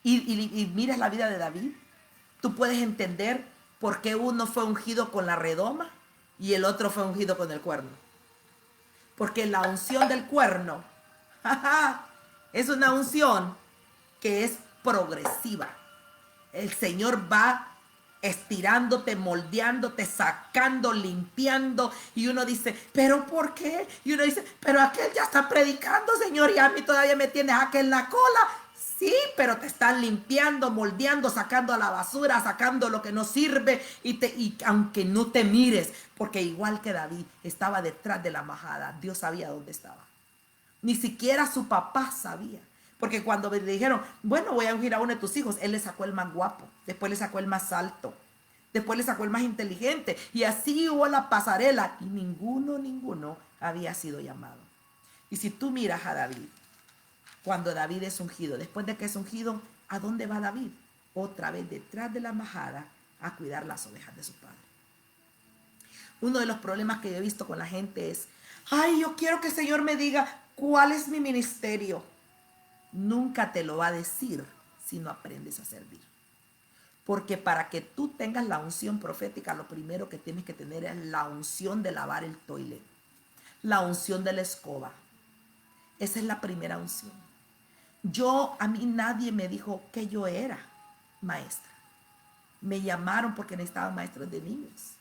y miras la vida de David, tú puedes entender por qué uno fue ungido con la redoma y el otro fue ungido con el cuerno. Porque la unción del cuerno es una unción que es progresiva. El Señor va estirándote, moldeándote, sacando, limpiando. Y uno dice, ¿pero por qué? Y uno dice, pero aquel ya está predicando, Señor, y a mí todavía me tienes aquí en la cola. Sí, pero te están limpiando, moldeando, sacando a la basura, sacando lo que no sirve. Y aunque no te mires, porque igual que David estaba detrás de la majada, Dios sabía dónde estaba. Ni siquiera su papá sabía. Porque cuando le dijeron, bueno, voy a ungir a uno de tus hijos, él le sacó el más guapo, después le sacó el más alto, después le sacó el más inteligente. Y así hubo la pasarela y ninguno había sido llamado. Y si tú miras a David, cuando David es ungido, después de que es ungido, ¿a dónde va David? Otra vez detrás de la majada a cuidar las ovejas de su padre. Uno de los problemas que yo he visto con la gente es, ay, yo quiero que el Señor me diga cuál es mi ministerio. Nunca te lo va a decir si no aprendes a servir. Porque para que tú tengas la unción profética, lo primero que tienes que tener es la unción de lavar el toilet, la unción de la escoba. Esa es la primera unción. A mí nadie me dijo que yo era maestra. Me llamaron porque necesitaban maestros de niños.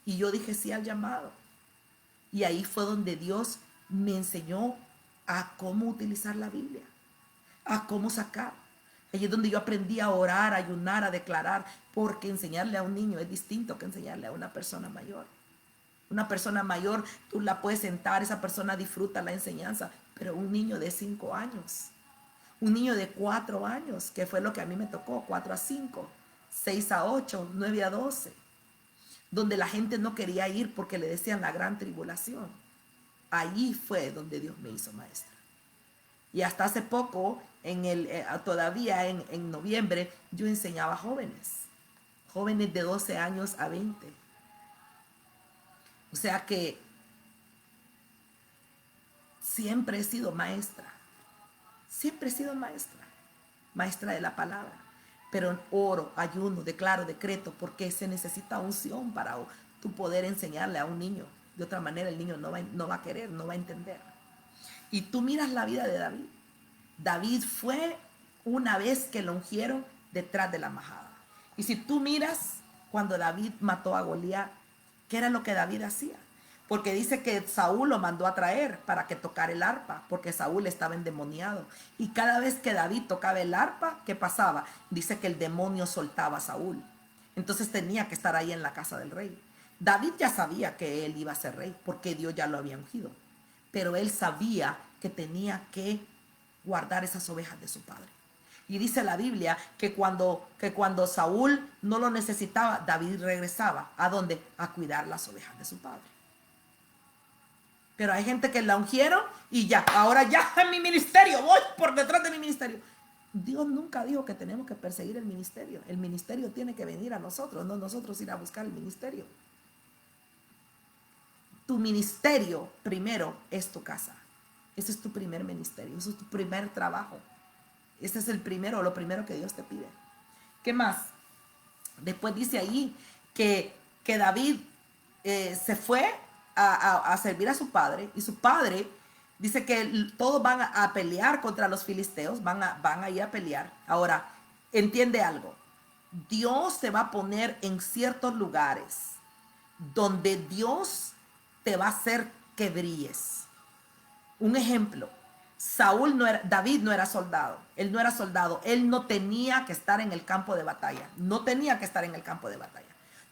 Y yo dije sí al llamado. Y ahí fue donde Dios me enseñó a cómo utilizar la Biblia, a cómo sacar. Ahí es donde yo aprendí a orar, a ayunar, a declarar, porque enseñarle a un niño es distinto que enseñarle a una persona mayor. Una persona mayor, tú la puedes sentar, esa persona disfruta la enseñanza, pero un niño de 5 años, un niño de 4 años, que fue lo que a mí me tocó, 4 a 5, 6 a 8, 9 a 12, donde la gente no quería ir porque le decían la gran tribulación. Allí fue donde Dios me hizo maestra. Y hasta hace poco, todavía en noviembre, yo enseñaba a jóvenes de 12 años a 20. O sea que siempre he sido maestra. Siempre he sido maestra. Maestra de la palabra. Pero oro, ayuno, declaro, decreto, porque se necesita unción para tú poder enseñarle a un niño. De otra manera el niño no va a querer, no va a entender. Y tú miras la vida de David. David fue una vez que lo ungieron detrás de la majada. Y si tú miras cuando David mató a Goliat, ¿qué era lo que David hacía? Porque dice que Saúl lo mandó a traer para que tocara el arpa, porque Saúl estaba endemoniado. Y cada vez que David tocaba el arpa, ¿qué pasaba? Dice que el demonio soltaba a Saúl. Entonces tenía que estar ahí en la casa del rey. David ya sabía que él iba a ser rey, porque Dios ya lo había ungido. Pero él sabía que tenía que guardar esas ovejas de su padre. Y dice la Biblia que cuando Saúl no lo necesitaba, David regresaba. ¿A dónde? A cuidar las ovejas de su padre. Pero hay gente que la ungieron y ya, ahora ya en mi ministerio, voy por detrás de mi ministerio. Dios nunca dijo que tenemos que perseguir el ministerio. El ministerio tiene que venir a nosotros, no nosotros ir a buscar el ministerio. Tu ministerio primero es tu casa. Ese es tu primer ministerio, ese es tu primer trabajo. Ese es lo primero que Dios te pide. ¿Qué más? Después dice ahí que David se fue a servir a su padre, y su padre dice que todos van a pelear contra los filisteos, van a ir a pelear. Ahora, entiende algo. Dios te va a poner en ciertos lugares donde Dios te va a hacer que brilles. Un ejemplo, David no era soldado, él no era soldado, él no tenía que estar en el campo de batalla,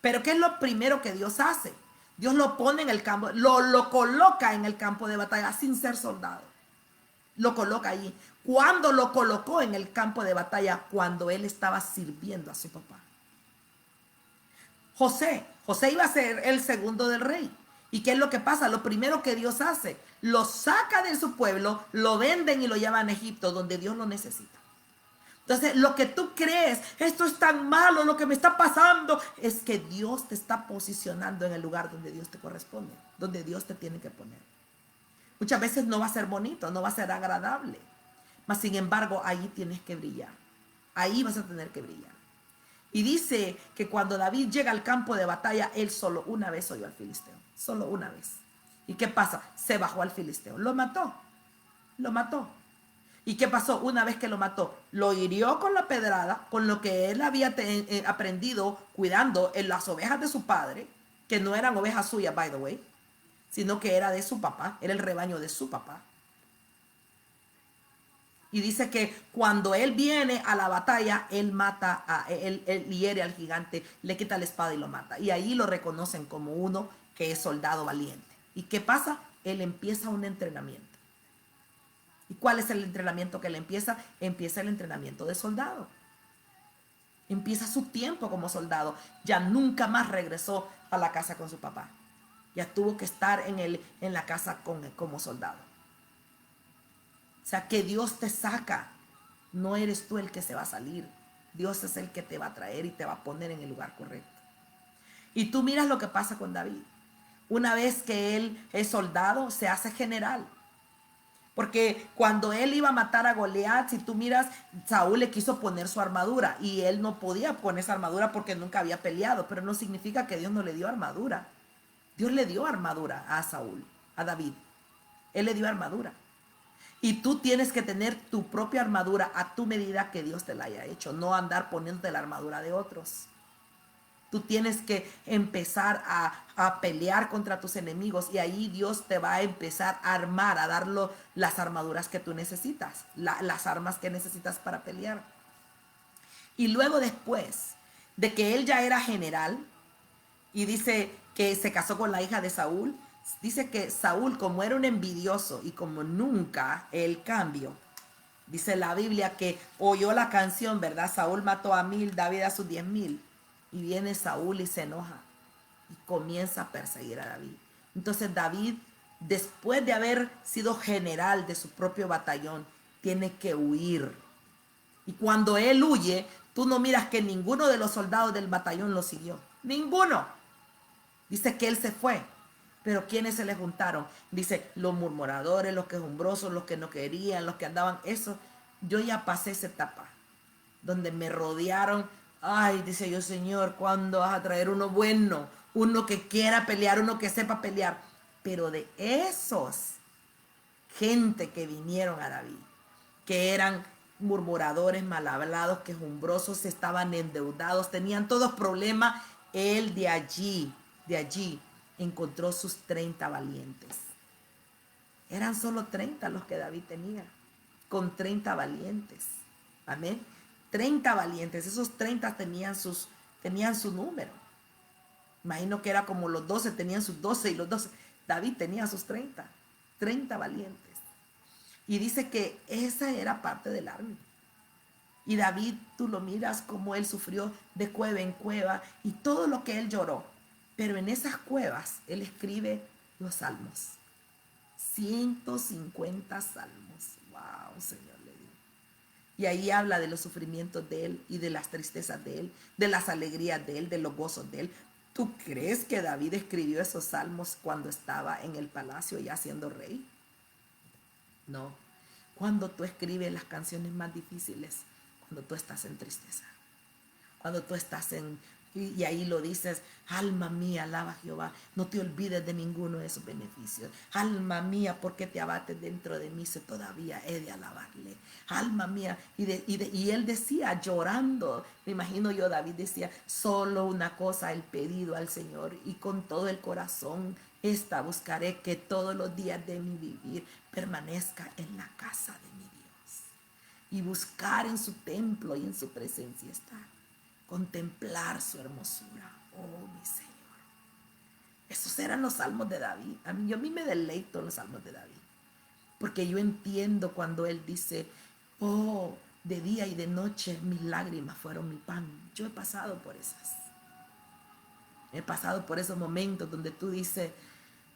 Pero ¿qué es lo primero que Dios hace? Dios lo pone en el campo, lo coloca en el campo de batalla sin ser soldado. Lo coloca allí. ¿Cuándo lo colocó en el campo de batalla? Cuando él estaba sirviendo a su papá. José iba a ser el segundo del rey. ¿Y qué es lo que pasa? Lo primero que Dios hace, lo saca de su pueblo, lo venden y lo llevan a Egipto, donde Dios lo necesita. Entonces, lo que tú crees, esto es tan malo, lo que me está pasando, es que Dios te está posicionando en el lugar donde Dios te corresponde, donde Dios te tiene que poner. Muchas veces no va a ser bonito, no va a ser agradable, mas sin embargo, ahí tienes que brillar. Ahí vas a tener que brillar. Y dice que cuando David llega al campo de batalla, él solo una vez oyó al filisteo. Solo una vez. ¿Y qué pasa? Se bajó al filisteo. Lo mató. Lo mató. ¿Y qué pasó? Una vez que lo mató, lo hirió con la pedrada, con lo que él había aprendido cuidando en las ovejas de su padre, que no eran ovejas suyas, by the way, sino que era de su papá, era el rebaño de su papá. Y dice que cuando él viene a la batalla, él mata, él hiere al gigante, le quita la espada y lo mata. Y ahí lo reconocen como uno que es soldado valiente. ¿Y qué pasa? Él empieza un entrenamiento. ¿Y cuál es el entrenamiento que él empieza? Empieza el entrenamiento de soldado. Empieza su tiempo como soldado. Ya nunca más regresó a la casa con su papá. Ya tuvo que estar en la casa como soldado. O sea, que Dios te saca. No eres tú el que se va a salir. Dios es el que te va a traer y te va a poner en el lugar correcto. Y tú miras lo que pasa con David. Una vez que él es soldado, se hace general. Porque cuando él iba a matar a Goliat, si tú miras, Saúl le quiso poner su armadura y él no podía poner esa armadura porque nunca había peleado. Pero no significa que Dios no le dio armadura. Dios le dio armadura a Saúl, a David. Él le dio armadura. Y tú tienes que tener tu propia armadura a tu medida que Dios te la haya hecho, no andar poniéndote la armadura de otros. Tú tienes que empezar a pelear contra tus enemigos y ahí Dios te va a empezar a armar, a dar las armaduras que tú necesitas, las armas que necesitas para pelear. Y luego después de que él ya era general y dice que se casó con la hija de Saúl, dice que Saúl, como era un envidioso y como nunca el cambio, dice la Biblia que oyó la canción, ¿verdad? Saúl mató a 1000, David a sus 10,000. Y viene Saúl y se enoja y comienza a perseguir a David. Entonces David, después de haber sido general de su propio batallón, tiene que huir. Y cuando él huye, tú no miras que ninguno de los soldados del batallón lo siguió. Ninguno. Dice que él se fue. Pero ¿quiénes se le juntaron? Dice, los murmuradores, los quejumbrosos, los que no querían, los que andaban. Eso, yo ya pasé esa etapa. Donde me rodearon. Ay, dice yo, Señor, ¿cuándo vas a traer uno bueno? Uno que quiera pelear, uno que sepa pelear. Pero de esos, gente que vinieron a David, que eran murmuradores, mal hablados, quejumbrosos, estaban endeudados, tenían todos problemas, él de allí, encontró sus 30 valientes. Eran solo 30 los que David tenía, con 30 valientes. Amén. 30 valientes, esos 30 tenían su número. Imagino que era como los 12 tenían sus 12 y los 12. David tenía sus 30 valientes. Y dice que esa era parte del arma. Y David, tú lo miras como él sufrió de cueva en cueva y todo lo que él lloró. Pero en esas cuevas él escribe los salmos. 150 salmos. Wow, Señor. Y ahí habla de los sufrimientos de él y de las tristezas de él, de las alegrías de él, de los gozos de él. ¿Tú crees que David escribió esos salmos cuando estaba en el palacio ya siendo rey? No. Cuando tú escribes las canciones más difíciles, cuando tú estás en tristeza, cuando tú estás y ahí lo dices, alma mía, alaba a Jehová, no te olvides de ninguno de esos beneficios. Alma mía, ¿por qué te abates dentro de mí si todavía he de alabarle? Alma mía, y él decía llorando, me imagino yo, David decía, solo una cosa el pedido al Señor y con todo el corazón esta buscaré, que todos los días de mi vivir permanezca en la casa de mi Dios y buscar en su templo y en su presencia estar. Contemplar su hermosura, oh mi Señor. Esos eran los salmos de David. A mí me deleito en los salmos de David, porque yo entiendo cuando él dice, oh, de día y de noche mis lágrimas fueron mi pan. Yo he pasado por esas. He pasado por esos momentos donde tú dices,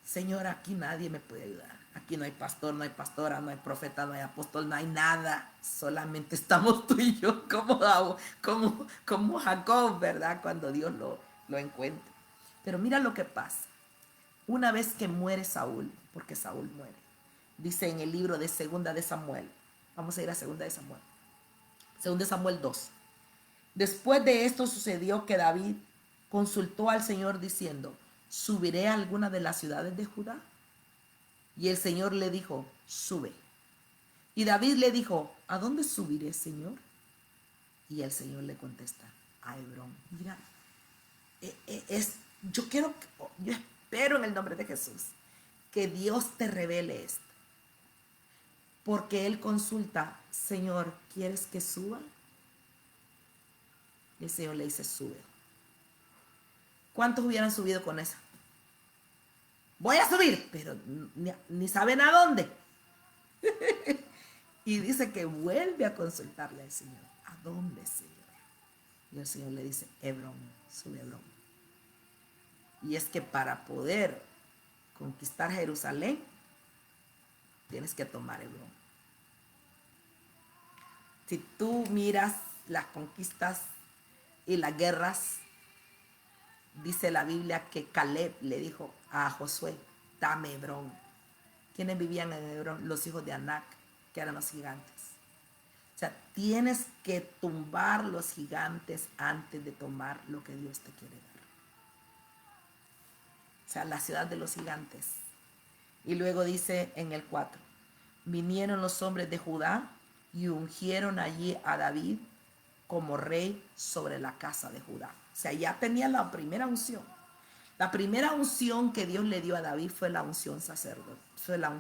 Señor, aquí nadie me puede ayudar. Aquí no hay pastor, no hay pastora, no hay profeta, no hay apóstol, no hay nada. Solamente estamos tú y yo como Jacob, ¿verdad? Cuando Dios lo encuentra. Pero mira lo que pasa. Una vez que muere Saúl, porque Saúl muere, dice en el libro de Segunda de Samuel. Vamos a ir a Segunda de Samuel. Segunda de Samuel 2. Después de esto sucedió que David consultó al Señor diciendo, ¿subiré a alguna de las ciudades de Judá? Y el Señor le dijo, sube. Y David le dijo, ¿a dónde subiré, Señor? Y el Señor le contesta, a Hebrón. Mira, yo espero en el nombre de Jesús que Dios te revele esto. Porque él consulta, Señor, ¿quieres que suba? Y el Señor le dice, sube. ¿Cuántos hubieran subido con esa? Voy a subir, pero ni saben a dónde. Y dice que vuelve a consultarle al Señor. ¿A dónde, Señor? Y el Señor le dice, Hebrón, sube a Hebrón. Y es que para poder conquistar Jerusalén, tienes que tomar Hebrón. Si tú miras las conquistas y las guerras, dice la Biblia que Caleb le dijo a Josué, dame Hebrón. ¿Quiénes vivían en Hebrón? Los hijos de Anac, que eran los gigantes. O sea, tienes que tumbar los gigantes antes de tomar lo que Dios te quiere dar. O sea, la ciudad de los gigantes. Y luego dice en el 4, vinieron los hombres de Judá y ungieron allí a David como rey sobre la casa de Judá. O sea, ya tenía la primera unción. La primera unción que Dios le dio a David fue la unción sacerdotal, fue la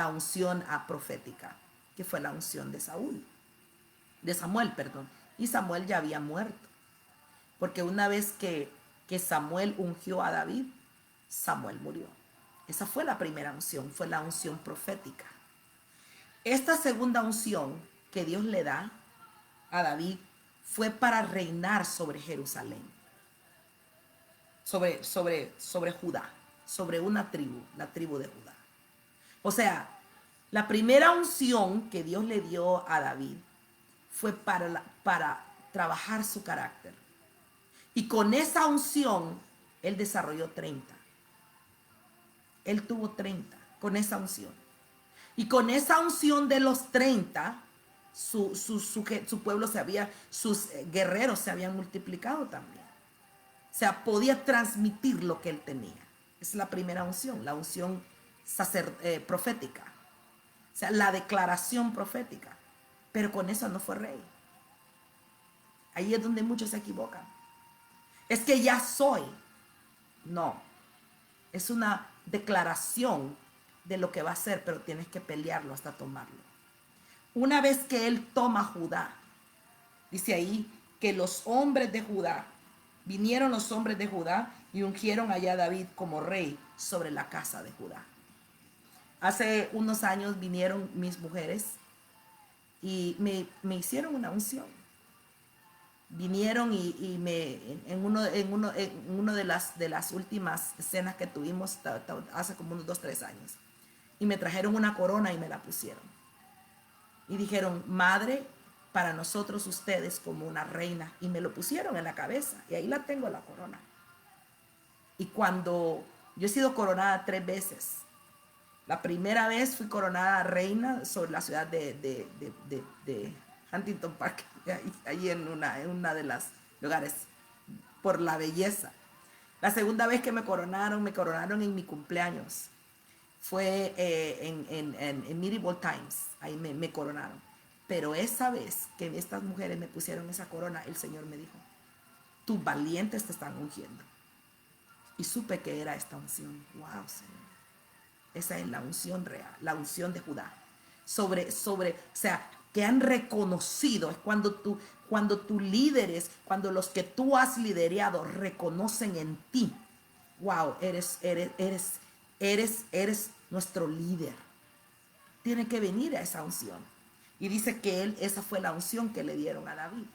unción profética, que fue la unción de Samuel, perdón. Y Samuel ya había muerto. Porque una vez que Samuel ungió a David, Samuel murió. Esa fue la primera unción, fue la unción profética. Esta segunda unción que Dios le da a David fue para reinar sobre Jerusalén, sobre Judá, sobre una tribu, la tribu de Judá. O sea, la primera unción que Dios le dio a David fue para trabajar su carácter. Y con esa unción, él desarrolló 30. Él tuvo 30 con esa unción. Y con esa unción de los 30, su pueblo sus guerreros se habían multiplicado también. O sea, podía transmitir lo que él tenía. Es la primera unción, la unción profética. O sea, la declaración profética. Pero con eso no fue rey. Ahí es donde muchos se equivocan. Es que ya soy. No. Es una declaración de lo que va a ser, pero tienes que pelearlo hasta tomarlo. Una vez que él toma Judá, dice ahí que los hombres de Judá, vinieron los hombres de Judá y ungieron allá a David como rey sobre la casa de Judá. Hace unos años vinieron mis mujeres y me hicieron una unción. Vinieron y en uno de las últimas cenas que tuvimos hace como unos 2-3 años. Y me trajeron una corona y me la pusieron. Y dijeron, madre, para nosotros ustedes como una reina. Y me lo pusieron en la cabeza. Y ahí la tengo la corona. Y cuando yo he sido coronada 3 veces. La primera vez fui coronada reina sobre la ciudad de Huntington Park. Allí en una de las lugares. Por la belleza. La segunda vez que me coronaron en mi cumpleaños. Fue en Medieval Times, ahí me coronaron. Pero esa vez que estas mujeres me pusieron esa corona, el Señor me dijo, tus valientes te están ungiendo. Y supe que era esta unción. Wow, Señor. Esa es la unción real, la unción de Judá. O sea, que han reconocido, es cuando tus líderes, cuando los que tú has liderado reconocen en ti, wow, eres nuestro líder. Tiene que venir a esa unción. Y dice que esa fue la unción que le dieron a David.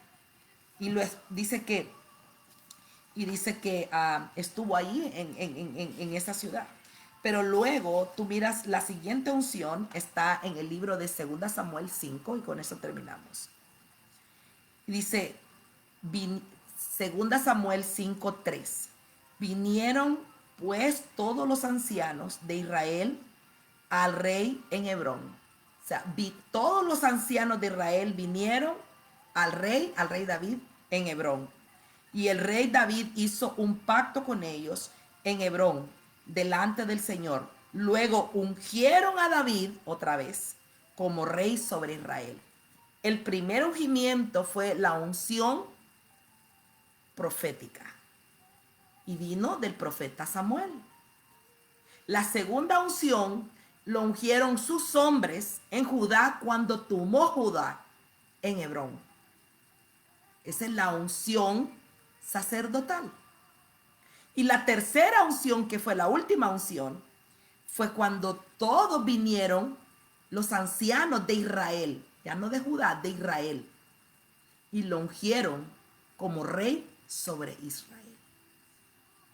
Y dice que estuvo ahí en esa ciudad. Pero luego tú miras la siguiente unción, está en el libro de 2 Samuel 5 y con eso terminamos. Y dice, 2 Samuel 5:3. Vinieron pues todos los ancianos de Israel al rey en Hebrón. O sea, todos los ancianos de Israel vinieron al rey David en Hebrón. Y el rey David hizo un pacto con ellos en Hebrón, delante del Señor. Luego ungieron a David otra vez como rey sobre Israel. El primer ungimiento fue la unción profética y vino del profeta Samuel. La segunda unción lo ungieron sus hombres en Judá cuando tomó Judá en Hebrón. Esa es la unción sacerdotal. Y la tercera unción, que fue la última unción, fue cuando todos vinieron los ancianos de Israel, ya no de Judá, de Israel, y lo ungieron como rey sobre Israel.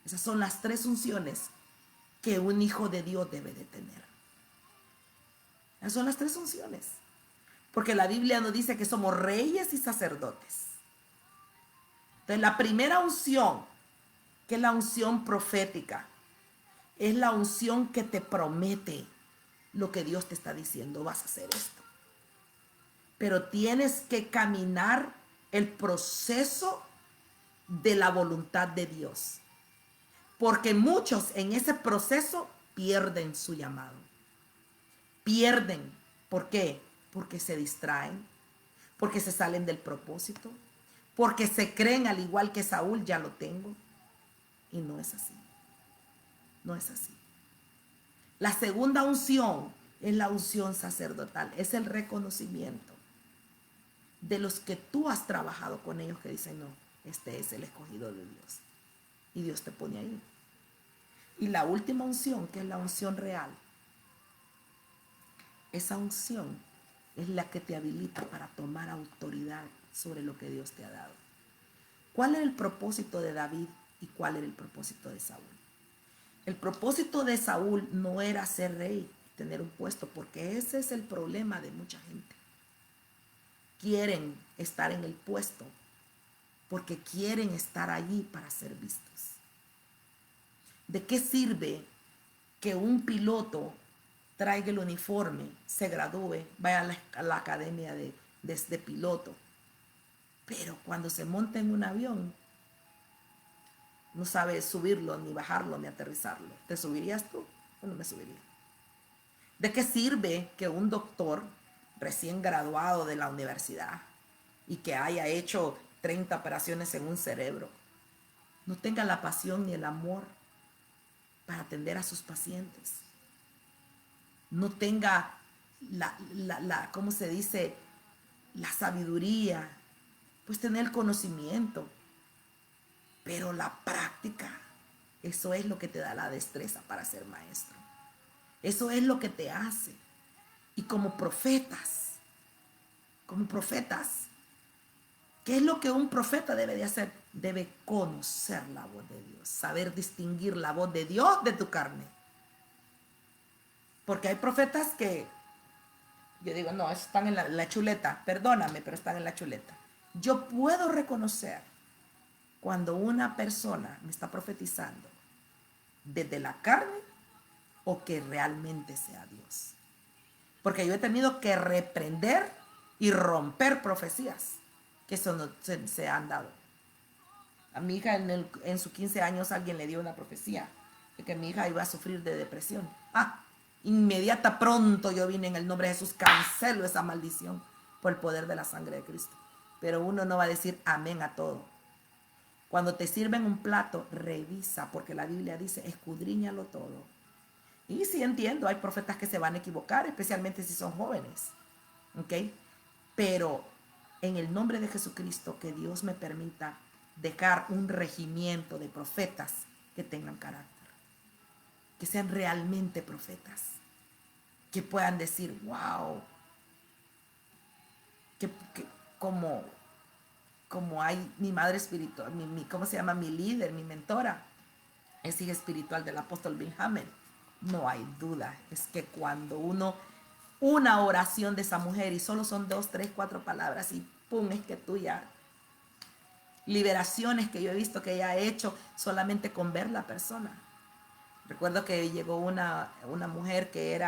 Esas son las tres unciones que un hijo de Dios debe de tener. Esas son las tres unciones. Porque la Biblia nos dice que somos reyes y sacerdotes. Entonces, la primera unción, que es la unción profética, es la unción que te promete lo que Dios te está diciendo. Vas a hacer esto. Pero tienes que caminar el proceso de la voluntad de Dios. Porque muchos en ese proceso pierden su llamado. Pierden. ¿Por qué? Porque se distraen, porque se salen del propósito, porque se creen al igual que Saúl, ya lo tengo. Y no es así. No es así. La segunda unción es la unción sacerdotal. Es el reconocimiento de los que tú has trabajado con ellos que dicen, no, este es el escogido de Dios. Y Dios te pone ahí. Y la última unción, que es la unción real, esa unción es la que te habilita para tomar autoridad sobre lo que Dios te ha dado. ¿Cuál era el propósito de David y cuál era el propósito de Saúl? El propósito de Saúl no era ser rey, tener un puesto, porque ese es el problema de mucha gente. Quieren estar en el puesto porque quieren estar allí para ser vistos. ¿De qué sirve que un piloto traiga el uniforme, se gradúe, vaya a la academia de piloto, pero cuando se monta en un avión no sabe subirlo, ni bajarlo, ni aterrizarlo? ¿Te subirías tú? Yo no me subiría. ¿De qué sirve que un doctor recién graduado de la universidad y que haya hecho 30 operaciones en un cerebro no tenga la pasión ni el amor para atender a sus pacientes? No tenga ¿cómo se dice? La sabiduría, pues tener el conocimiento, pero la práctica, eso es lo que te da la destreza para ser maestro. Eso es lo que te hace. Y como profetas, ¿qué es lo que un profeta debe de hacer? Debe conocer la voz de Dios, saber distinguir la voz de Dios de tu carne. Porque hay profetas que, yo digo, no, están en la chuleta, perdóname, pero están en la chuleta. Yo puedo reconocer cuando una persona me está profetizando desde la carne o que realmente sea Dios. Porque yo he tenido que reprender y romper profecías que eso no se han dado. A mi hija en sus 15 años alguien le dio una profecía de que mi hija iba a sufrir de depresión. Inmediata, pronto yo vine en el nombre de Jesús, cancelo esa maldición por el poder de la sangre de Cristo. Pero uno no va a decir amén a todo. Cuando te sirven un plato, revisa, porque la Biblia dice, escudriñalo todo. Y sí entiendo, hay profetas que se van a equivocar, especialmente si son jóvenes. ¿Ok? Pero en el nombre de Jesucristo, que Dios me permita dejar un regimiento de profetas que tengan carácter, que sean realmente profetas, que puedan decir, wow, que como hay mi madre espiritual, ¿cómo se llama? Mi líder, mi mentora, es hija espiritual del apóstol Benjamin, no hay duda. Es que cuando una oración de esa mujer, y solo son 2, 3, 4 palabras, y pum, es que tú ya, liberaciones que yo he visto que ella ha hecho solamente con ver la persona. Recuerdo que llegó una mujer que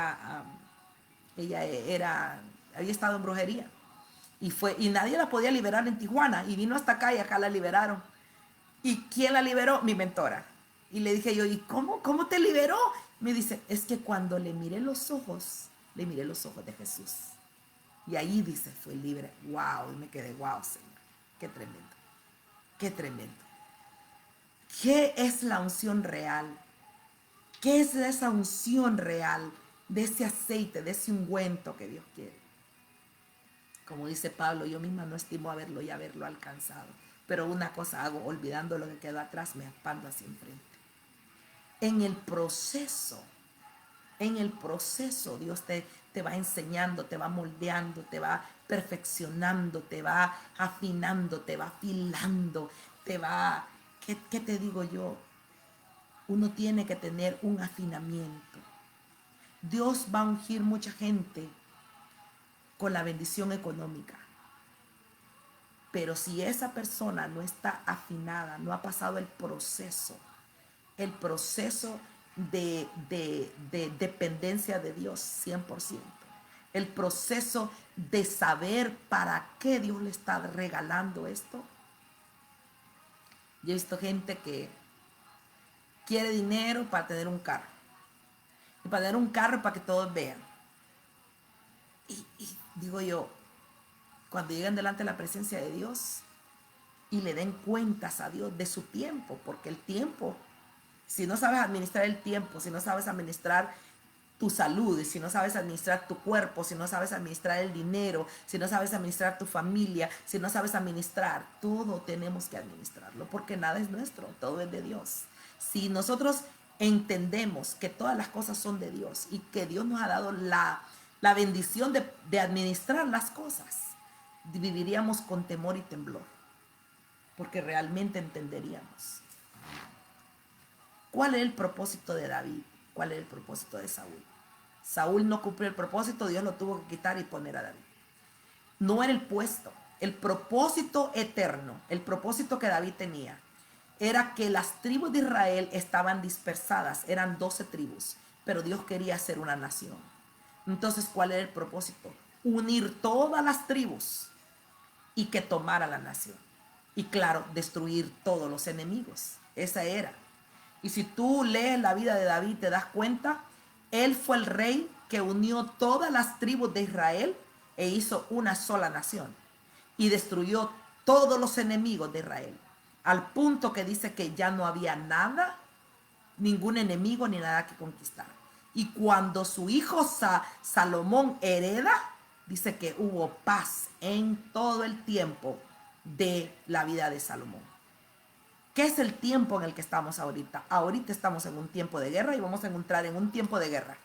había estado en brujería, y nadie la podía liberar en Tijuana, y vino hasta acá y acá la liberaron. ¿Y quién la liberó? Mi mentora. Y le dije yo, ¿y cómo te liberó? Me dice, es que cuando le miré los ojos de Jesús. Y ahí dice, fue libre. Wow, y me quedé, wow, Señor. Qué tremendo. Qué tremendo. ¿Qué es la unción real? ¿Qué es esa unción real? De ese aceite, de ese ungüento que Dios quiere. Como dice Pablo, yo misma no estimo haberlo y haberlo alcanzado. Pero una cosa hago, olvidando lo que quedó atrás, me expando hacia enfrente. En el proceso, Dios te va enseñando, te va moldeando, te va perfeccionando, te va afinando, te va afilando, ¿qué te digo yo? Uno tiene que tener un afinamiento. Dios va a ungir mucha gente con la bendición económica. Pero si esa persona no está afinada, no ha pasado el proceso de dependencia de Dios 100%, el proceso de saber para qué Dios le está regalando esto. Yo he visto gente que quiere dinero para tener un carro, y para tener un carro para que todos vean. Y digo yo, cuando llegan delante de la presencia de Dios y le den cuentas a Dios de su tiempo, porque el tiempo, si no sabes administrar el tiempo, si no sabes administrar tu salud, si no sabes administrar tu cuerpo, si no sabes administrar el dinero, si no sabes administrar tu familia, si no sabes administrar, todo tenemos que administrarlo, porque nada es nuestro, todo es de Dios. Si nosotros entendemos que todas las cosas son de Dios y que Dios nos ha dado la bendición de administrar las cosas, viviríamos con temor y temblor, porque realmente entenderíamos cuál es el propósito de David, cuál es el propósito de Saúl. Saúl no cumplió el propósito, Dios lo tuvo que quitar y poner a David. No era el puesto, el propósito eterno, el propósito que David tenía, era que las tribus de Israel estaban dispersadas, eran 12 tribus, pero Dios quería hacer una nación. Entonces, ¿cuál era el propósito? Unir todas las tribus y que tomara la nación. Y claro, destruir todos los enemigos. Esa era. Y si tú lees la vida de David, te das cuenta, él fue el rey que unió todas las tribus de Israel e hizo una sola nación. Y destruyó todos los enemigos de Israel. Al punto que dice que ya no había nada, ningún enemigo ni nada que conquistar. Y cuando su hijo Salomón hereda, dice que hubo paz en todo el tiempo de la vida de Salomón. ¿Qué es el tiempo en el que estamos ahorita? Ahorita estamos en un tiempo de guerra y vamos a entrar en un tiempo de guerra.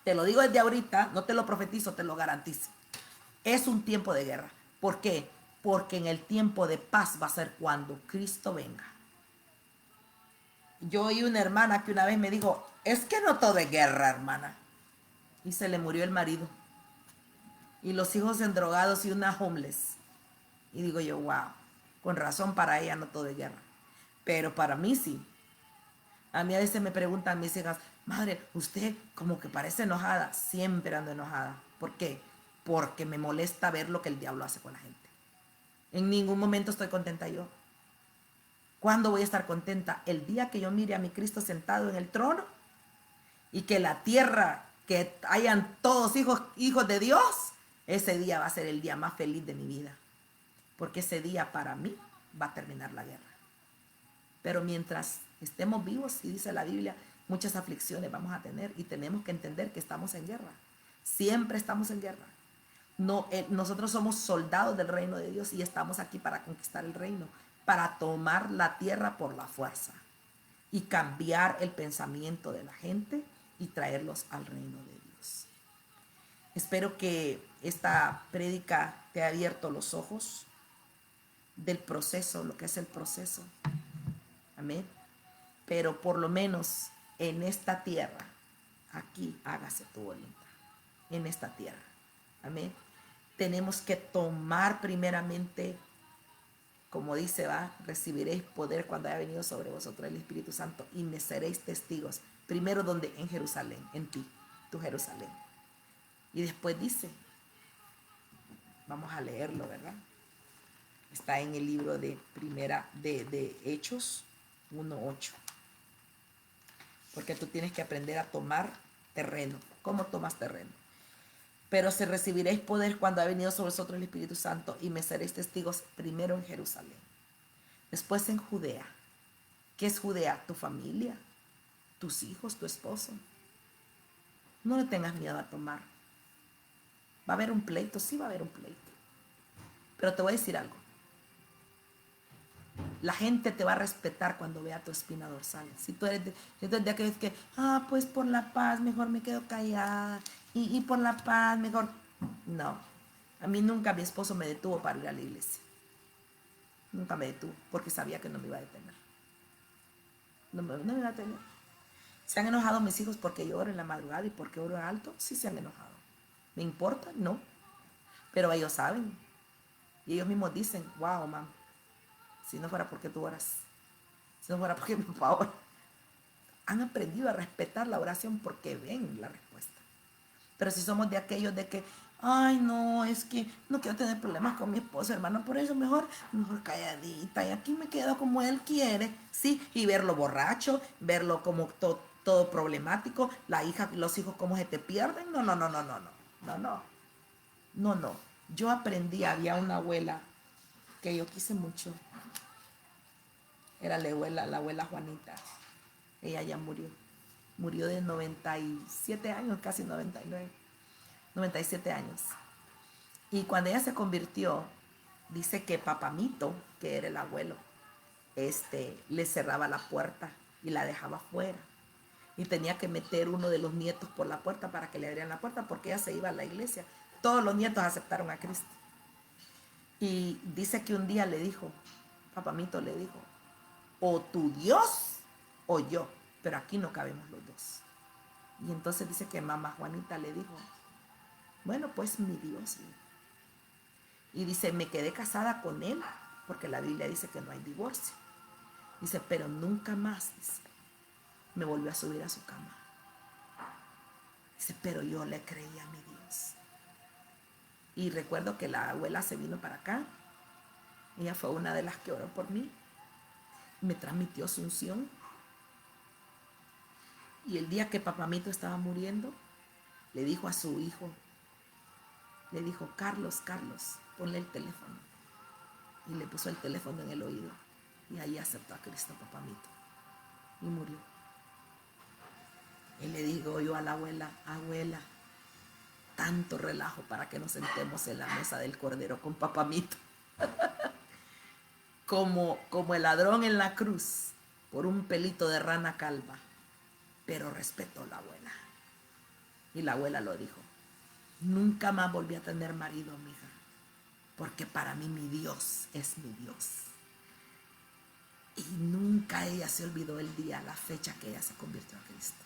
Te lo digo desde ahorita, no te lo profetizo, te lo garantizo. Es un tiempo de guerra. ¿Por qué? Porque en el tiempo de paz va a ser cuando Cristo venga. Yo oí una hermana que una vez me dijo, es que no todo es guerra, hermana. Y se le murió el marido. Y los hijos endrogados y una homeless. Y digo yo, wow, con razón para ella no todo es guerra. Pero para mí sí. A mí a veces me preguntan mis hijas, madre, usted como que parece enojada. Siempre ando enojada. ¿Por qué? Porque me molesta ver lo que el diablo hace con la gente. En ningún momento estoy contenta yo. ¿Cuándo voy a estar contenta? El día que yo mire a mi Cristo sentado en el trono y que la tierra, que hayan todos hijos de Dios, ese día va a ser el día más feliz de mi vida. Porque ese día para mí va a terminar la guerra. Pero mientras estemos vivos, y dice la Biblia, muchas aflicciones vamos a tener y tenemos que entender que estamos en guerra. Siempre estamos en guerra. No, nosotros somos soldados del reino de Dios y estamos aquí para conquistar el reino, para tomar la tierra por la fuerza y cambiar el pensamiento de la gente y traerlos al reino de Dios. Espero que esta prédica te haya abierto los ojos del proceso, lo que es el proceso. Amén. Pero por lo menos en esta tierra, aquí hágase tu voluntad, en esta tierra. Amén. Tenemos que tomar primeramente, como dice, recibiréis poder cuando haya venido sobre vosotros el Espíritu Santo y me seréis testigos. Primero, donde en Jerusalén, en ti, tu Jerusalén. Y después dice, vamos a leerlo, ¿verdad? Está en el libro de Hechos 1:8. Porque tú tienes que aprender a tomar terreno. ¿Cómo tomas terreno? Pero se recibiréis poder cuando ha venido sobre vosotros el Espíritu Santo y me seréis testigos primero en Jerusalén, después en Judea. ¿Qué es Judea? Tu familia, tus hijos, tu esposo. No le tengas miedo a tomar. ¿Va a haber un pleito? Sí, va a haber un pleito. Pero te voy a decir algo. La gente te va a respetar cuando vea tu espina dorsal. Si tú eres de aquellos que, pues por la paz mejor me quedo callada. Y por la paz mejor. No. A mí nunca mi esposo me detuvo para ir a la iglesia. Nunca me detuvo porque sabía que no me iba a detener. No me iba a detener. ¿Se han enojado mis hijos porque yo oro en la madrugada y porque oro alto? Sí se han enojado. ¿Me importa? No. Pero ellos saben. Y ellos mismos dicen, wow, mamá. Si no fuera porque tú oras, si no fuera porque mi papá ora. Han aprendido a respetar la oración porque ven la respuesta. Pero si somos de aquellos de que, ay no, es que no quiero tener problemas con mi esposo, hermano, por eso mejor calladita y aquí me quedo como él quiere, sí, y verlo borracho, verlo como todo problemático, la hija, los hijos como se te pierden, no. Yo aprendí, había una abuela que yo quise mucho. Era la abuela Juanita. Ella ya murió. Murió de 97 años, casi 99. 97 años. Y cuando ella se convirtió, dice que Papamito, que era el abuelo, le cerraba la puerta y la dejaba fuera. Y tenía que meter uno de los nietos por la puerta para que le abrieran la puerta porque ella se iba a la iglesia. Todos los nietos aceptaron a Cristo. Y dice que un día le dijo, Papamito le dijo, o tu Dios o yo, pero aquí no cabemos los dos. Y entonces dice que mamá Juanita le dijo, bueno, pues mi Dios. Y dice, me quedé casada con él, porque la Biblia dice que no hay divorcio. Dice, pero nunca más, dice, me volvió a subir a su cama. Dice, pero yo le creí a mi Dios. Y recuerdo que la abuela se vino para acá. Ella fue una de las que oró por mí. Me transmitió su unción. Y el día que Papamito estaba muriendo, le dijo a su hijo, le dijo, Carlos, ponle el teléfono. Y le puso el teléfono en el oído. Y ahí aceptó a Cristo Papamito. Y murió. Y le digo yo a la abuela, abuela, tanto relajo para que nos sentemos en la mesa del Cordero con Papamito. como el ladrón en la cruz, por un pelito de rana calva. Pero respetó a la abuela. Y la abuela lo dijo. Nunca más volví a tener marido, mija. Porque para mí mi Dios es mi Dios. Y nunca ella se olvidó el día, la fecha que ella se convirtió a Cristo.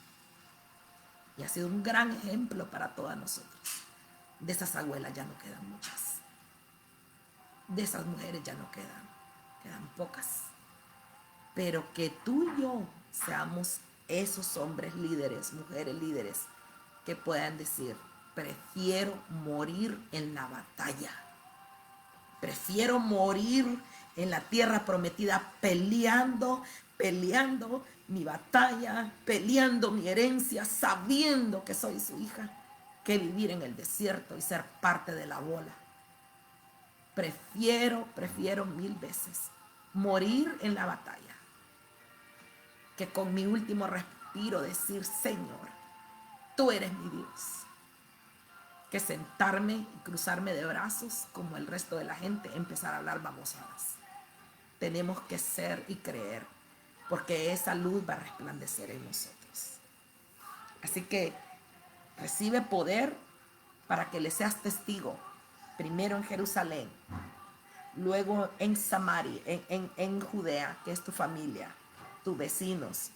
Y ha sido un gran ejemplo para todas nosotros. De esas abuelas ya no quedan muchas. De esas mujeres ya no quedan pocas. Pero que tú y yo seamos esos hombres líderes, mujeres líderes, que puedan decir, prefiero morir en la batalla. Prefiero morir en la tierra prometida peleando mi batalla, peleando mi herencia, sabiendo que soy su hija, que vivir en el desierto y ser parte de la bola. Prefiero 1000 veces morir en la batalla que con mi último respiro decir, Señor, tú eres mi Dios. Que sentarme y cruzarme de brazos como el resto de la gente, empezar a hablar babosadas. Tenemos que ser y creer, porque esa luz va a resplandecer en nosotros. Así que recibe poder para que le seas testigo, primero en Jerusalén, luego en Samaria, en Judea, que es tu familia, tus vecinos,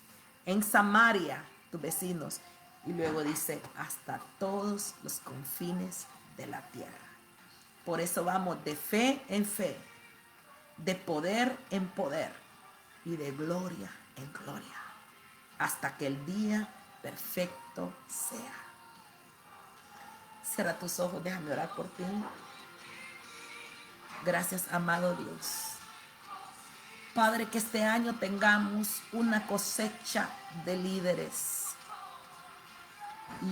en Samaria, tus vecinos. Y luego dice, hasta todos los confines de la tierra. Por eso vamos de fe en fe, de poder en poder y de gloria en gloria, hasta que el día perfecto sea. Cierra tus ojos, déjame orar por ti. Gracias, amado Dios. Padre, que este año tengamos una cosecha de líderes.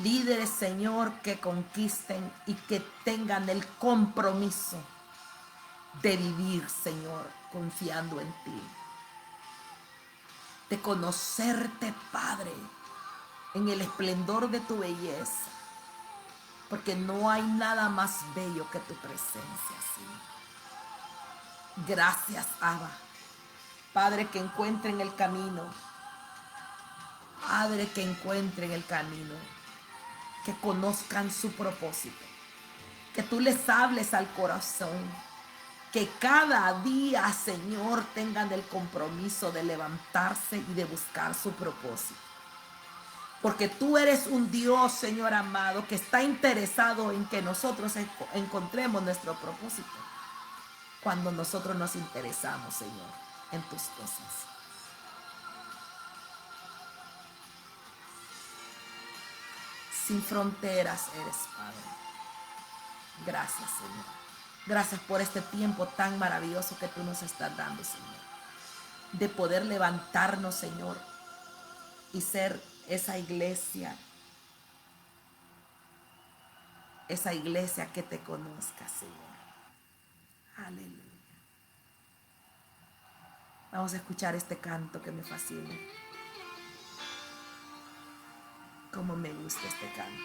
Líderes, Señor, que conquisten y que tengan el compromiso de vivir, Señor, confiando en ti. De conocerte, Padre, en el esplendor de tu belleza. Porque no hay nada más bello que tu presencia, Señor. Gracias, Abba. Padre, que encuentren el camino. Padre, que encuentren el camino. Que conozcan su propósito. Que tú les hables al corazón. Que cada día, Señor, tengan el compromiso de levantarse y de buscar su propósito. Porque tú eres un Dios, Señor amado, que está interesado en que nosotros encontremos nuestro propósito. Cuando nosotros nos interesamos, Señor, en tus cosas. Sin fronteras eres, Padre. Gracias, Señor. Gracias por este tiempo tan maravilloso que tú nos estás dando, Señor. De poder levantarnos, Señor, y ser esa iglesia que te conozca, Señor. Aleluya. Vamos a escuchar este canto que me fascina. Cómo me gusta este canto.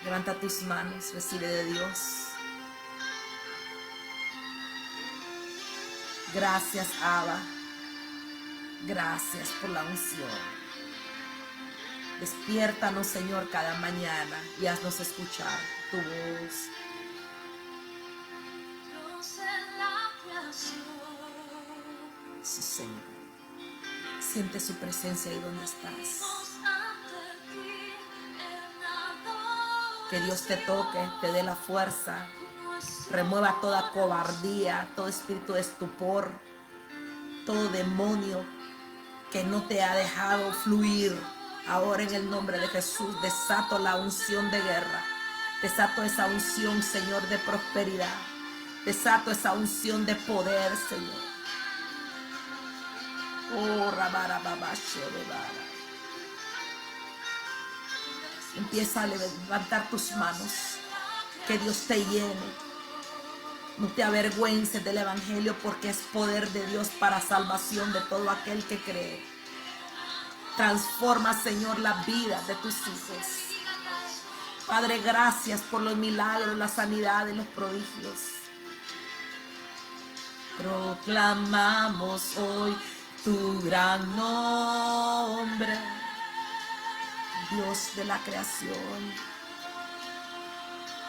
Levanta tus manos, recibe de Dios. Gracias, Abba. Gracias por la unción. Despiértanos, Señor, cada mañana y haznos escuchar tu voz. Sí, Señor. Siente su presencia ahí donde estás. Que Dios te toque, te dé la fuerza. Remueva toda cobardía, todo espíritu de estupor, todo demonio que no te ha dejado fluir. Ahora en el nombre de Jesús desato la unción de guerra. Desato esa unción, Señor, de prosperidad. Desato esa unción de poder, Señor. Oh, rabara babashe rebara. Empieza a levantar tus manos. Que Dios te llene. No te avergüences del evangelio, porque es poder de Dios para salvación de todo aquel que cree. Transforma, Señor, la vida de tus hijos. Padre, gracias por los milagros, la sanidad y los prodigios. Proclamamos hoy tu gran nombre, Dios de la creación.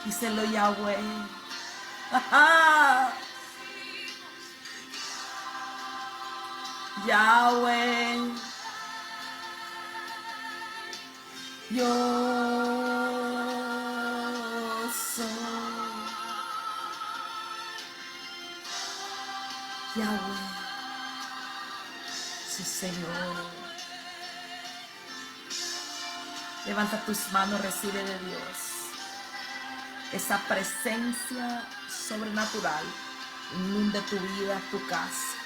Díselo, Yahweh. Yahweh, yo soy. Yahweh, sí, Señor. Levanta tus manos, recibe de Dios esa presencia sobrenatural. Inunde tu vida, tu casa.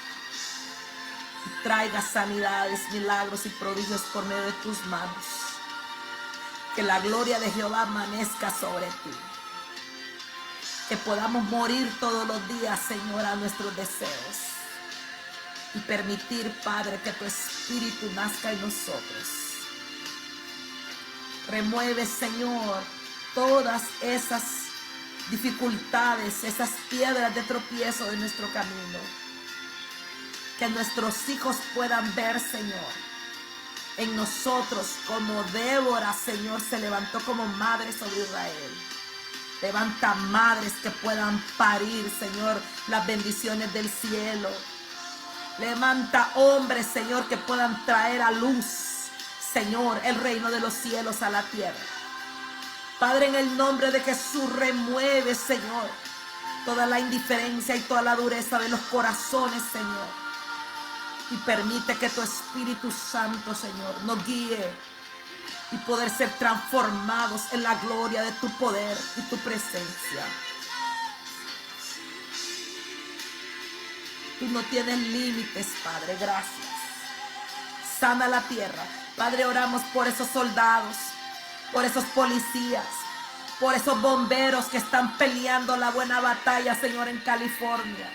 Y traiga sanidades, milagros y prodigios por medio de tus manos. Que la gloria de Jehová amanezca sobre ti. Que podamos morir todos los días, Señor, a nuestros deseos. Y permitir, Padre, que tu espíritu nazca en nosotros. Remueve, Señor, todas esas dificultades, esas piedras de tropiezo de nuestro camino. Que nuestros hijos puedan ver, Señor, en nosotros como Débora, Señor, se levantó como madre sobre Israel. Levanta madres que puedan parir, Señor, las bendiciones del cielo. Levanta hombres, Señor, que puedan traer a luz, Señor, el reino de los cielos a la tierra. Padre, en el nombre de Jesús, remueve, Señor, toda la indiferencia y toda la dureza de los corazones, Señor. Y permite que tu Espíritu Santo, Señor, nos guíe y poder ser transformados en la gloria de tu poder y tu presencia. Tú no tienes límites, Padre, gracias. Sana la tierra. Padre, oramos por esos soldados, por esos policías, por esos bomberos que están peleando la buena batalla, Señor, en California.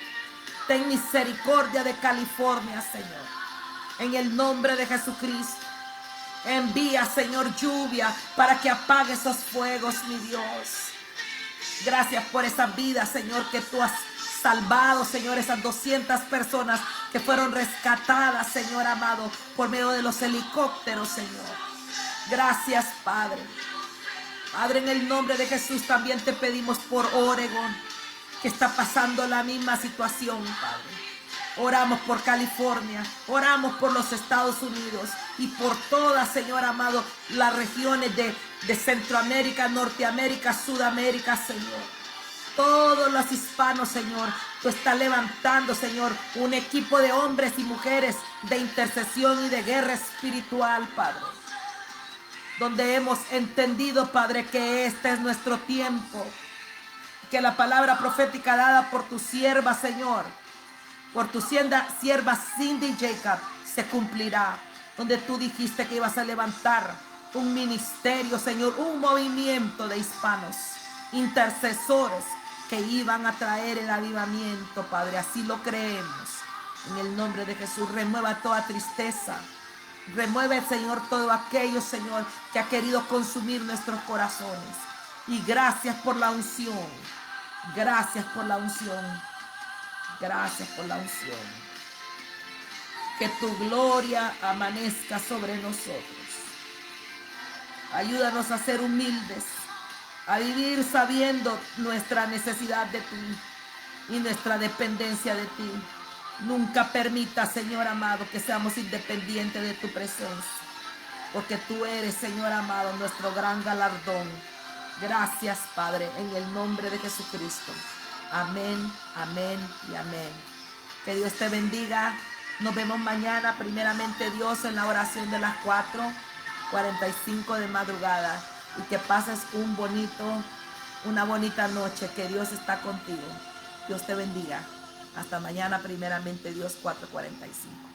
Ten misericordia de California, Señor. En el nombre de Jesucristo. Envía, Señor, lluvia para que apague esos fuegos, mi Dios. Gracias por esa vida, Señor, que tú has salvado, Señor, esas 200 personas que fueron rescatadas, Señor amado, por medio de los helicópteros, Señor. Gracias, Padre. Padre, en el nombre de Jesús también te pedimos por Oregón, que está pasando la misma situación, Padre. Oramos por California, oramos por los Estados Unidos y por todas, Señor amado, las regiones de Centroamérica, Norteamérica, Sudamérica, Señor. Todos los hispanos, Señor, tú estás levantando, Señor, un equipo de hombres y mujeres de intercesión y de guerra espiritual, Padre. Donde hemos entendido, Padre, que este es nuestro tiempo. Que la palabra profética dada por tu sierva, Señor, por tu sierva Cindy Jacob, se cumplirá. Donde tú dijiste que ibas a levantar un ministerio, Señor, un movimiento de hispanos, intercesores que iban a traer el avivamiento, Padre. Así lo creemos. En el nombre de Jesús, remueva toda tristeza. Remueve, Señor, todo aquello, Señor, que ha querido consumir nuestros corazones. Y gracias por la unción. Gracias por la unción. Gracias por la unción. Que tu gloria amanezca sobre nosotros. Ayúdanos a ser humildes, a vivir sabiendo nuestra necesidad de ti y nuestra dependencia de ti. Nunca permita, Señor amado, que seamos independientes de tu presencia, porque tú eres, Señor amado, nuestro gran galardón. Gracias, Padre, en el nombre de Jesucristo. Amén, amén y amén. Que Dios te bendiga. Nos vemos mañana, primeramente Dios, en la oración de las 4:45 de madrugada. Y que pases una bonita noche. Que Dios está contigo. Dios te bendiga. Hasta mañana, primeramente Dios, 4:45.